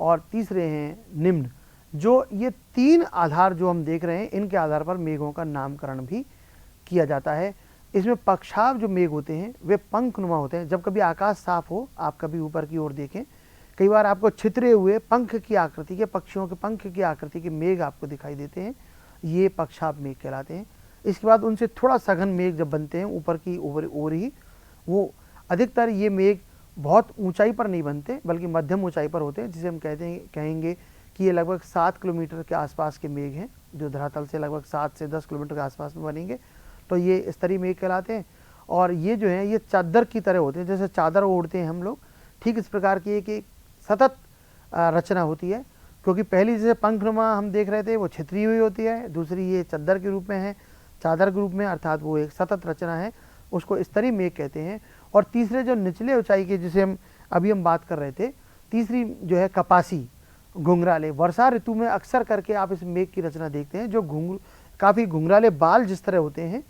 और तीसरे हैं निम्न। जो ये 3 आधार जो हम देख रहे हैं, इनके आधार पर मेघों का नामकरण भी किया जाता है। इसमें पक्षाभ जो मेघ होते हैं वे पंखनुमा होते हैं। जब कभी आकाश साफ हो, आप कभी ऊपर की ओर देखें, कई बार आपको छितरे हुए पंख की आकृति के, पक्षियों के पंख की आकृति के मेघ आपको दिखाई देते हैं, ये पक्षाभ मेघ कहलाते हैं। इसके बाद उनसे थोड़ा सघन मेघ जब बनते हैं ऊपर की ओर ही, वो अधिकतर ये मेघ बहुत ऊंचाई पर नहीं बनते बल्कि मध्यम ऊंचाई पर होते हैं, जिसे हम कहेंगे कि ये लगभग 7 किलोमीटर के आसपास के मेघ हैं, जो धरातल से लगभग 7 से 10 किलोमीटर के आसपास में बनेंगे, तो ये स्तरीय मेघ कहलाते हैं। और ये जो है ये चादर की तरह होते हैं, जैसे चादर ओढ़ते हैं हम लोग, ठीक इस प्रकार की एक सतत रचना होती है। क्योंकि पहली जैसे पंखनुमा हम देख रहे थे वो छितरी हुई होती है, दूसरी ये चादर के रूप में है, चादर के रूप में, अर्थात वो एक सतत रचना है, उसको स्तरीय मेघ कहते हैं। और तीसरे जो निचले ऊंचाई के, जिसे हम बात कर रहे थे, तीसरी जो है कपासी घुंघराले, वर्षा ऋतु में अक्सर करके आप इस मेघ की रचना देखते हैं, जो काफ़ी घुंघराले बाल जिस तरह होते हैं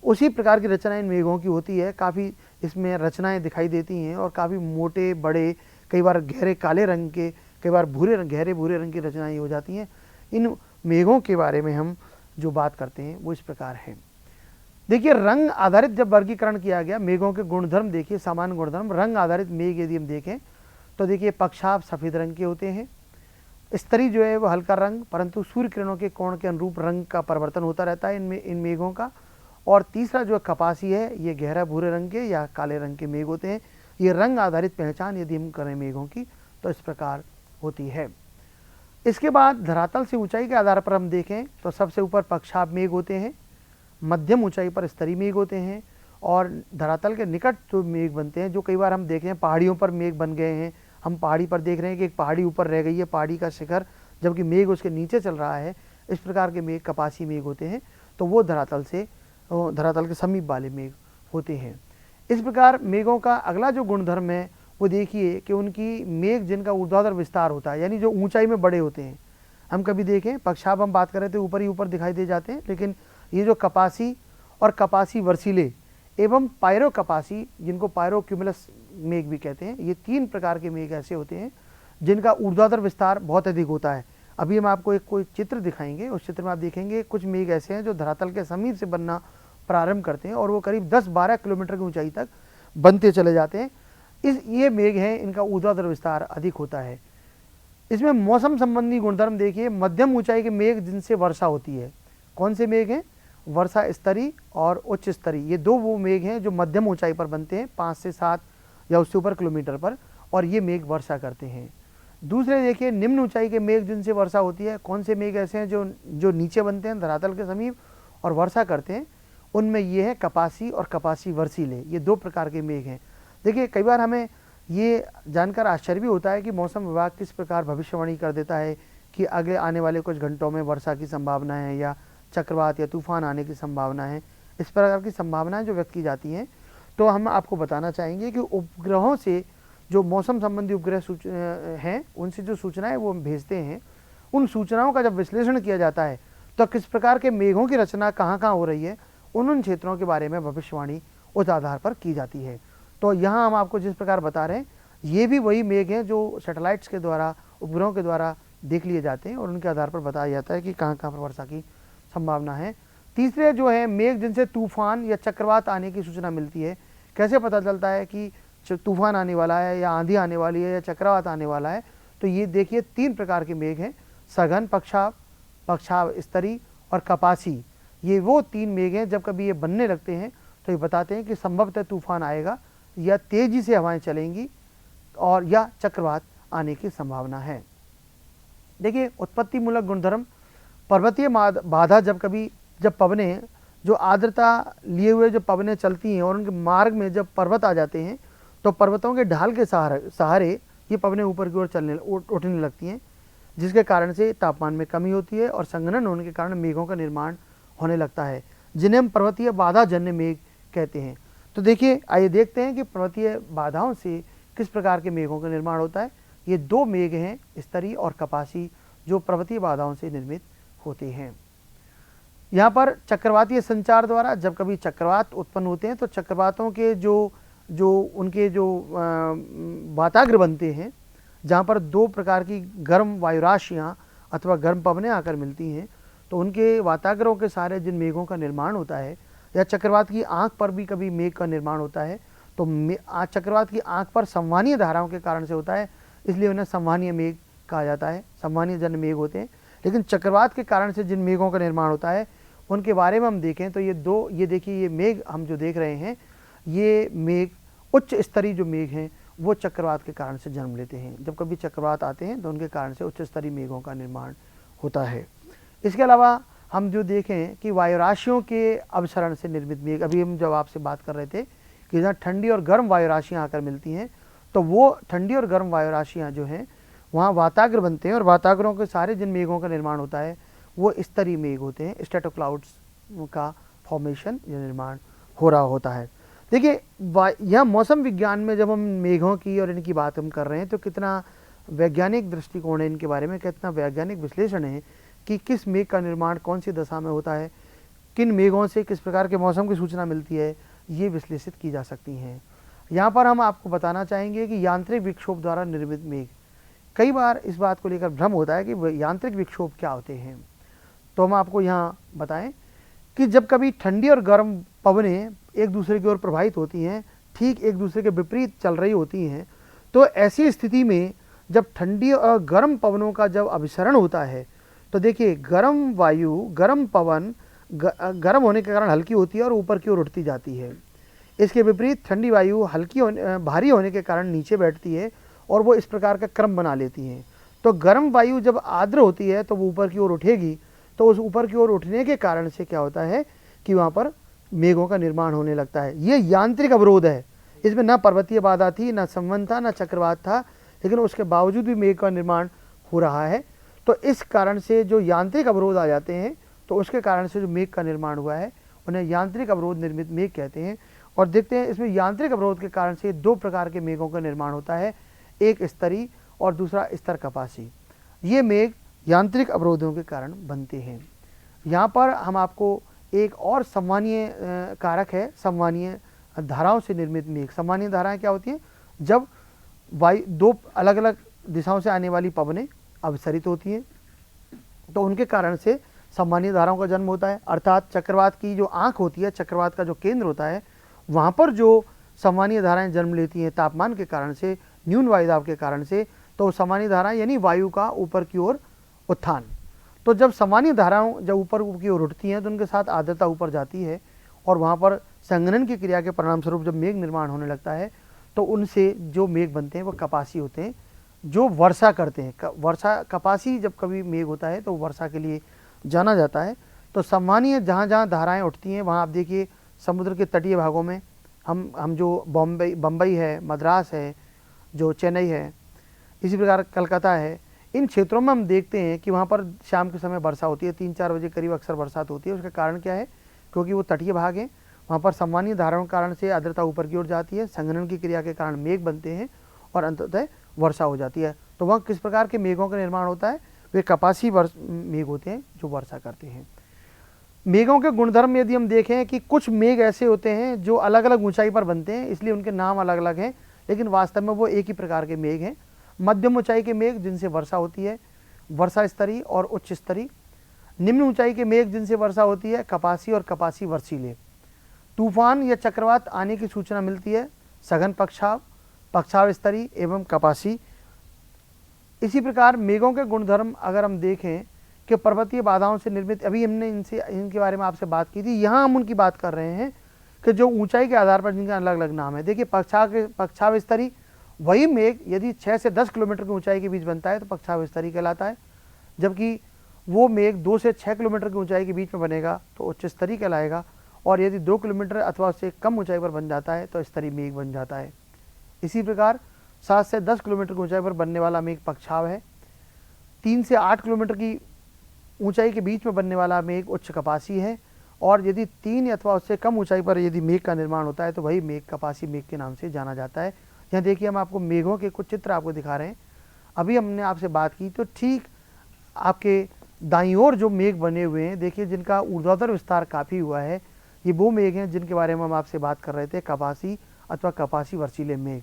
उसी प्रकार की रचना इन मेघों की होती है। काफ़ी इसमें रचनाएं दिखाई देती हैं और काफ़ी मोटे बड़े, कई बार गहरे काले रंग के, कई बार गहरे भूरे रंग की रचनाएं हो जाती हैं। इन मेघों के बारे में हम जो बात करते हैं वो इस प्रकार है। देखिए, रंग आधारित जब वर्गीकरण किया गया मेघों के गुणधर्म, देखिए सामान्य गुणधर्म, रंग आधारित मेघ यदि हम देखें तो देखिए पक्षाभ सफ़ेद रंग के होते हैं, स्तरी जो है वो हल्का रंग, परंतु सूर्य किरणों के कोण के अनुरूप रंग का परिवर्तन होता रहता है इन मेघों का। और तीसरा जो कपासी है, ये गहरा भूरे रंग के या काले रंग के मेघ होते हैं। ये रंग आधारित पहचान यदि हम करें मेघों की तो इस प्रकार होती है। इसके बाद धरातल से ऊंचाई के आधार पर हम देखें तो सबसे ऊपर पक्षाभ मेघ होते हैं, मध्यम ऊंचाई पर स्तरीय मेघ होते हैं, और धरातल के निकट जो मेघ बनते हैं, जो कई बार हम देखें हैं पहाड़ियों पर मेघ बन गए हैं, हम पहाड़ी पर देख रहे हैं कि एक पहाड़ी ऊपर रह गई है, पहाड़ी का शिखर, जबकि मेघ उसके नीचे चल रहा है, इस प्रकार के मेघ कपासी मेघ होते हैं। तो वो धरातल के समीप वाले मेघ होते हैं। इस प्रकार मेघों का अगला जो गुणधर्म है वो देखिए कि उनकी मेघ जिनका ऊर्ध्वाधर विस्तार होता है, यानी जो ऊंचाई में बड़े होते हैं। हम कभी देखें पक्षाभ हम बात कर रहे थे ऊपर ही ऊपर दिखाई दे जाते हैं, लेकिन ये जो कपासी और कपासी वर्सीले एवं पायरो कपासी, जिनको पायरोक्यूमुलस मेघ भी कहते हैं, ये 3 प्रकार के मेघ ऐसे होते हैं जिनका ऊर्ध्वाधर विस्तार बहुत अधिक होता है। अभी हम आपको कोई चित्र दिखाएंगे, उस चित्र में आप देखेंगे कुछ मेघ ऐसे हैं जो धरातल के समीप से बनना प्रारंभ करते हैं और वो करीब 10-12 किलोमीटर की ऊंचाई तक बनते चले जाते हैं। ये मेघ हैं, इनका ऊर्ध्वाधर विस्तार अधिक होता है। इसमें मौसम संबंधी गुणधर्म देखिए, मध्यम ऊंचाई के मेघ जिनसे वर्षा होती है, कौन से मेघ हैं? वर्षा स्तरीय और उच्च स्तरीय, ये 2 वो मेघ हैं जो मध्यम ऊंचाई पर बनते हैं, 5 से 7 या उससे ऊपर किलोमीटर पर, और ये मेघ वर्षा करते हैं। दूसरे देखिए निम्न ऊंचाई के मेघ जिनसे वर्षा होती है, कौन से मेघ ऐसे हैं जो नीचे बनते हैं धरातल के समीप और वर्षा करते हैं? उनमें ये है कपासी और कपासी वर्सीले, ये 2 प्रकार के मेघ हैं। देखिए, कई बार हमें ये जानकर आश्चर्य भी होता है कि मौसम विभाग किस प्रकार भविष्यवाणी कर देता है कि आगे आने वाले कुछ घंटों में वर्षा की संभावना है या चक्रवात या तूफान आने की संभावना है। इस प्रकार की संभावनाएं जो व्यक्त की जाती हैं, तो हम आपको बताना चाहेंगे कि उपग्रहों से जो मौसम संबंधी उपग्रह हैं, उनसे जो सूचनाएं वो भेजते हैं, उन सूचनाओं का जब विश्लेषण किया जाता है तो किस प्रकार के मेघों की रचना कहाँ कहाँ हो रही है, उन क्षेत्रों के बारे में भविष्यवाणी उस आधार पर की जाती है। तो यहाँ हम आपको जिस प्रकार बता रहे हैं, ये भी वही मेघ हैं जो सैटेलाइट्स के द्वारा, उपग्रहों के द्वारा देख लिए जाते हैं और उनके आधार पर बताया जाता है कि कहाँ कहाँ पर वर्षा की संभावना है। तीसरे जो है मेघ जिनसे तूफान या चक्रवात आने की सूचना मिलती है। कैसे पता चलता है कि तूफान आने वाला है या आंधी आने वाली है या चक्रवात आने वाला है? तो ये देखिए 3 प्रकार के मेघ हैं, सघन पक्षाभ स्तरीय और कपासी। ये वो 3 मेघ हैं, जब कभी ये बनने लगते हैं तो ये बताते हैं कि संभवतः तूफान आएगा या तेजी से हवाएं चलेंगी और या चक्रवात आने की संभावना है। देखिए, उत्पत्ति मूलक गुणधर्म, पर्वतीय बाधा, जब पवनें, जो आर्द्रता लिए हुए जो पवनें चलती हैं और उनके मार्ग में जब पर्वत आ जाते हैं तो पर्वतों के ढाल के सहारे ये पवनें ऊपर की ओर उठने लगती हैं, जिसके कारण से तापमान में कमी होती है और संघनन होने के कारण मेघों का निर्माण होने लगता है, जिन्हें हम पर्वतीय बाधा जन्य मेघ कहते हैं। तो देखिए, आइए देखते हैं कि पर्वतीय बाधाओं से किस प्रकार के मेघों का निर्माण होता है। ये 2 मेघ हैं, स्तरीय और कपासी, जो पर्वतीय बाधाओं से निर्मित होते हैं। यहाँ पर चक्रवातीय संचार द्वारा जब कभी चक्रवात उत्पन्न होते हैं तो चक्रवातों के उनके वाताग्र बनते हैं, जहाँ पर 2 प्रकार की गर्म वायुराशियाँ अथवा गर्म पवनें आकर मिलती हैं, तो उनके वाताग्रों के सारे जिन मेघों का निर्माण होता है, या चक्रवात की आंख पर भी कभी मेघ का निर्माण होता है, तो चक्रवात की आंख पर संवहनीय धाराओं के कारण से होता है, इसलिए उन्हें संवहनीय मेघ कहा जाता है, संवहनीय जन्य मेघ होते हैं। लेकिन चक्रवात के कारण से जिन मेघों का निर्माण होता है उनके बारे में हम देखें तो ये देखिए, ये मेघ हम जो देख रहे हैं, ये मेघ उच्च स्तरीय जो मेघ हैं वो चक्रवात के कारण से जन्म लेते हैं। जब कभी चक्रवात आते हैं तो उनके कारण से उच्च स्तरीय मेघों का निर्माण होता है। इसके अलावा हम जो देखें कि वायुराशियों के अवसरण से निर्मित मेघ, अभी हम जब आपसे बात कर रहे थे कि जहाँ ठंडी और गर्म वायुराशियाँ आकर मिलती हैं, तो वो ठंडी और गर्म वायुराशियाँ जो हैं वहाँ वाताग्र बनते हैं, और वाताग्रों के सारे जिन मेघों का निर्माण होता है वो स्तरीय मेघ होते हैं। स्ट्रेटो क्लाउड्स का फॉर्मेशन या निर्माण हो रहा होता है। देखिए, यह मौसम विज्ञान में जब हम मेघों की और इनकी बात हम कर रहे हैं तो कितना वैज्ञानिक दृष्टिकोण है इनके बारे में, कितना वैज्ञानिक विश्लेषण है कि किस मेघ का निर्माण कौन सी दशा में होता है, किन मेघों से किस प्रकार के मौसम की सूचना मिलती है, ये विश्लेषित की जा सकती हैं। यहाँ पर हम आपको बताना चाहेंगे कि यांत्रिक विक्षोभ द्वारा निर्मित मेघ, कई बार इस बात को लेकर भ्रम होता है कि यांत्रिक विक्षोभ क्या होते हैं। तो हम आपको यहाँ बताएं कि जब कभी ठंडी और गर्म पवनें एक दूसरे की ओर प्रवाहित होती हैं, ठीक एक दूसरे के विपरीत चल रही होती हैं, तो ऐसी स्थिति में जब ठंडी और गर्म पवनों का जब अभिसरण होता है तो देखिए, गर्म वायु, गर्म पवन गर्म होने के कारण हल्की होती है और ऊपर की ओर उठती जाती है। इसके विपरीत ठंडी वायु भारी होने के कारण नीचे बैठती है और वो इस प्रकार का क्रम बना लेती है। तो गर्म वायु जब आर्द्र होती है तो वो ऊपर की ओर उठेगी, तो उस ऊपर की ओर उठने के कारण से क्या होता है कि वहाँ पर मेघों का निर्माण होने लगता है। ये यांत्रिक अवरोध है, इसमें न पर्वतीय बाधा थी, न संवहन था, न चक्रवात था, लेकिन उसके बावजूद भी मेघ का निर्माण हो रहा है। तो इस कारण से जो यांत्रिक अवरोध आ जाते हैं, तो उसके कारण से जो मेघ का निर्माण हुआ है उन्हें यांत्रिक अवरोध निर्मित मेघ कहते हैं। और देखते हैं इसमें यांत्रिक अवरोध के कारण से दो प्रकार के मेघों का निर्माण होता है, एक स्तरीय और दूसरा स्तर कपासी। ये मेघ यांत्रिक अवरोधों के कारण बनते हैं। यहाँ पर हम आपको एक और संवहनीय कारक है, संवहनीय धाराओं से निर्मित मेघ। संवहनीय धाराएं क्या होती हैं? जब वायु दो अलग अलग दिशाओं से आने वाली पवनें अभिसरित होती हैं तो उनके कारण से संवहनीय धाराओं का जन्म होता है। अर्थात चक्रवात की जो आंख होती है, चक्रवात का जो केंद्र होता है, वहाँ पर जो संवहनीय धाराएं जन्म लेती हैं तापमान के कारण से, न्यून वायुदाब के कारण से, तो संवहनीय धाराएं यानी वायु का ऊपर की ओर उत्थान। तो जब संवहनीय धाराएं जब ऊपर की ओर उठती हैं तो उनके साथ आर्द्रता ऊपर जाती है और वहाँ पर संघनन की क्रिया के परिणाम स्वरूप जब मेघ निर्माण होने लगता है तो उनसे जो मेघ बनते हैं वो कपासी होते हैं, जो वर्षा करते हैं। वर्षा कपासी जब कभी मेघ होता है तो वर्षा के लिए जाना जाता है। तो संवहनीय जहाँ जहाँ धाराएँ उठती हैं वहाँ आप देखिए, समुद्र के तटीय भागों में हम जो बम्बई है, मद्रास है, जो चेन्नई है, इसी प्रकार कलकत्ता है, इन क्षेत्रों में हम देखते हैं कि वहाँ पर शाम के समय वर्षा होती है, 3-4 बजे करीब अक्सर बरसात होती है। उसका कारण क्या है? क्योंकि वो तटीय भाग हैं, वहाँ पर संवहनीय धाराओं के कारण से आर्द्रता ऊपर की ओर जाती है, संघनन की क्रिया के कारण मेघ बनते हैं और अंततः वर्षा हो जाती है। तो वहाँ किस प्रकार के मेघों का निर्माण होता है? वे कपासी मेघ होते हैं जो वर्षा करते हैं। मेघों के गुणधर्म यदि हम देखें कि कुछ मेघ ऐसे होते हैं जो अलग अलग ऊंचाई पर बनते हैं, इसलिए उनके नाम अलग अलग हैं, लेकिन वास्तव में वो एक ही प्रकार के मेघ हैं। मध्यम ऊंचाई के मेघ जिनसे वर्षा होती है, वर्षा स्तरीय और उच्च स्तरीय। निम्न ऊंचाई के मेघ जिनसे वर्षा होती है, कपासी और कपासी वर्षीले। तूफान या चक्रवात आने की सूचना मिलती है, सघन पक्षाव, पक्षाव स्तरीय एवं कपासी। इसी प्रकार मेघों के गुणधर्म अगर हम देखें कि पर्वतीय बाधाओं से निर्मित, अभी हमने इनके बारे में आपसे बात की थी, यहाँ हम उनकी बात कर रहे हैं कि जो ऊंचाई के आधार पर जिनका अलग अलग नाम है। देखिए, पक्षाव स्तरीय वही मेघ यदि 6 से 10 किलोमीटर की ऊंचाई के बीच बनता है तो पक्षाव स्तरीय कहलाता है, जबकि वो मेघ 2 से 6 किलोमीटर की ऊंचाई के बीच में बनेगा तो उच्च स्तरीय कहलाएगा, और यदि 2 किलोमीटर अथवा उससे कम ऊंचाई पर बन जाता है तो स्तरीय मेघ बन जाता है। इसी प्रकार 7 से 10 किलोमीटर की ऊंचाई पर बनने वाला मेघ पक्षाव है। 3 से 8 किलोमीटर की ऊंचाई के बीच में बनने वाला मेघ उच्च कपासी है, और यदि 3 अथवा उससे कम ऊंचाई पर यदि मेघ का निर्माण होता है तो वही मेघ कपासी मेघ के नाम से जाना जाता है। यहाँ देखिए, हम आपको मेघों के कुछ चित्र आपको दिखा रहे हैं। अभी हमने आपसे बात की तो ठीक आपके दाईं ओर जो मेघ बने हुए हैं, देखिए जिनका ऊर्ध्वाधर विस्तार काफ़ी हुआ है, ये वो मेघ हैं जिनके बारे में हम आपसे बात कर रहे थे, कपासी अथवा कपासी वर्षीले मेघ।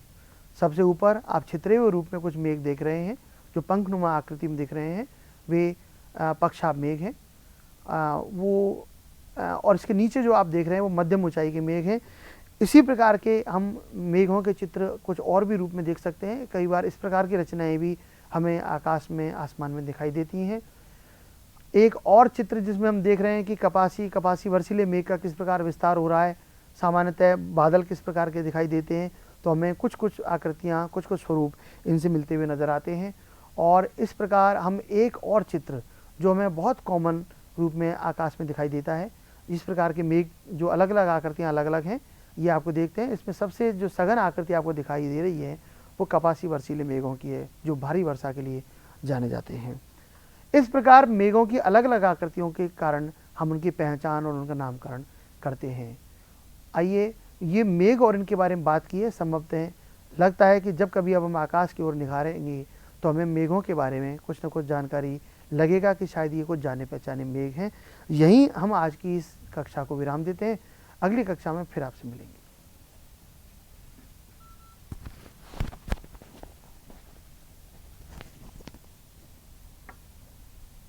सबसे ऊपर आप छितरे हुए रूप में कुछ मेघ देख रहे हैं जो पंखनुमा आकृति में दिख रहे हैं, वे पक्षाव मेघ हैं। और इसके नीचे जो आप देख रहे हैं वो मध्यम ऊंचाई के मेघ हैं। इसी प्रकार के हम मेघों के चित्र कुछ और भी रूप में देख सकते हैं। कई बार इस प्रकार की रचनाएं भी हमें आकाश में, आसमान में दिखाई देती हैं। एक और चित्र जिसमें हम देख रहे हैं कि कपासी वर्षीले मेघ का किस प्रकार विस्तार हो रहा है, सामान्यतः बादल किस प्रकार के दिखाई देते हैं, तो तो हमें कुछ कुछ आकृतियाँ, कुछ कुछ स्वरूप इनसे मिलते हुए नज़र आते हैं। और इस प्रकार हम एक और चित्र जो हमें बहुत कॉमन रूप में आकाश में दिखाई देता है, इस प्रकार के मेघ जो अलग अलग आकृतियाँ अलग अलग हैं, ये आपको देखते हैं। इसमें सबसे जो सघन आकृति आपको दिखाई दे रही है वो कपासी वर्षीले मेघों की है, जो भारी वर्षा के लिए जाने जाते हैं। इस प्रकार मेघों की अलग अलग आकृतियों के कारण हम उनकी पहचान और उनका नामकरण करते हैं। आइए, ये मेघ और इनके बारे में बात की है। संभवतः लगता है कि जब कभी अब हम आकाश की ओर निहारेंगे तो हमें मेघों के बारे में कुछ न कुछ जानकारी लगेगा कि शायद ये कुछ जाने पहचाने मेघ हैं। यहीं हम आज की इस कक्षा को विराम देते हैं। अगली कक्षा में फिर आपसे मिलेंगे।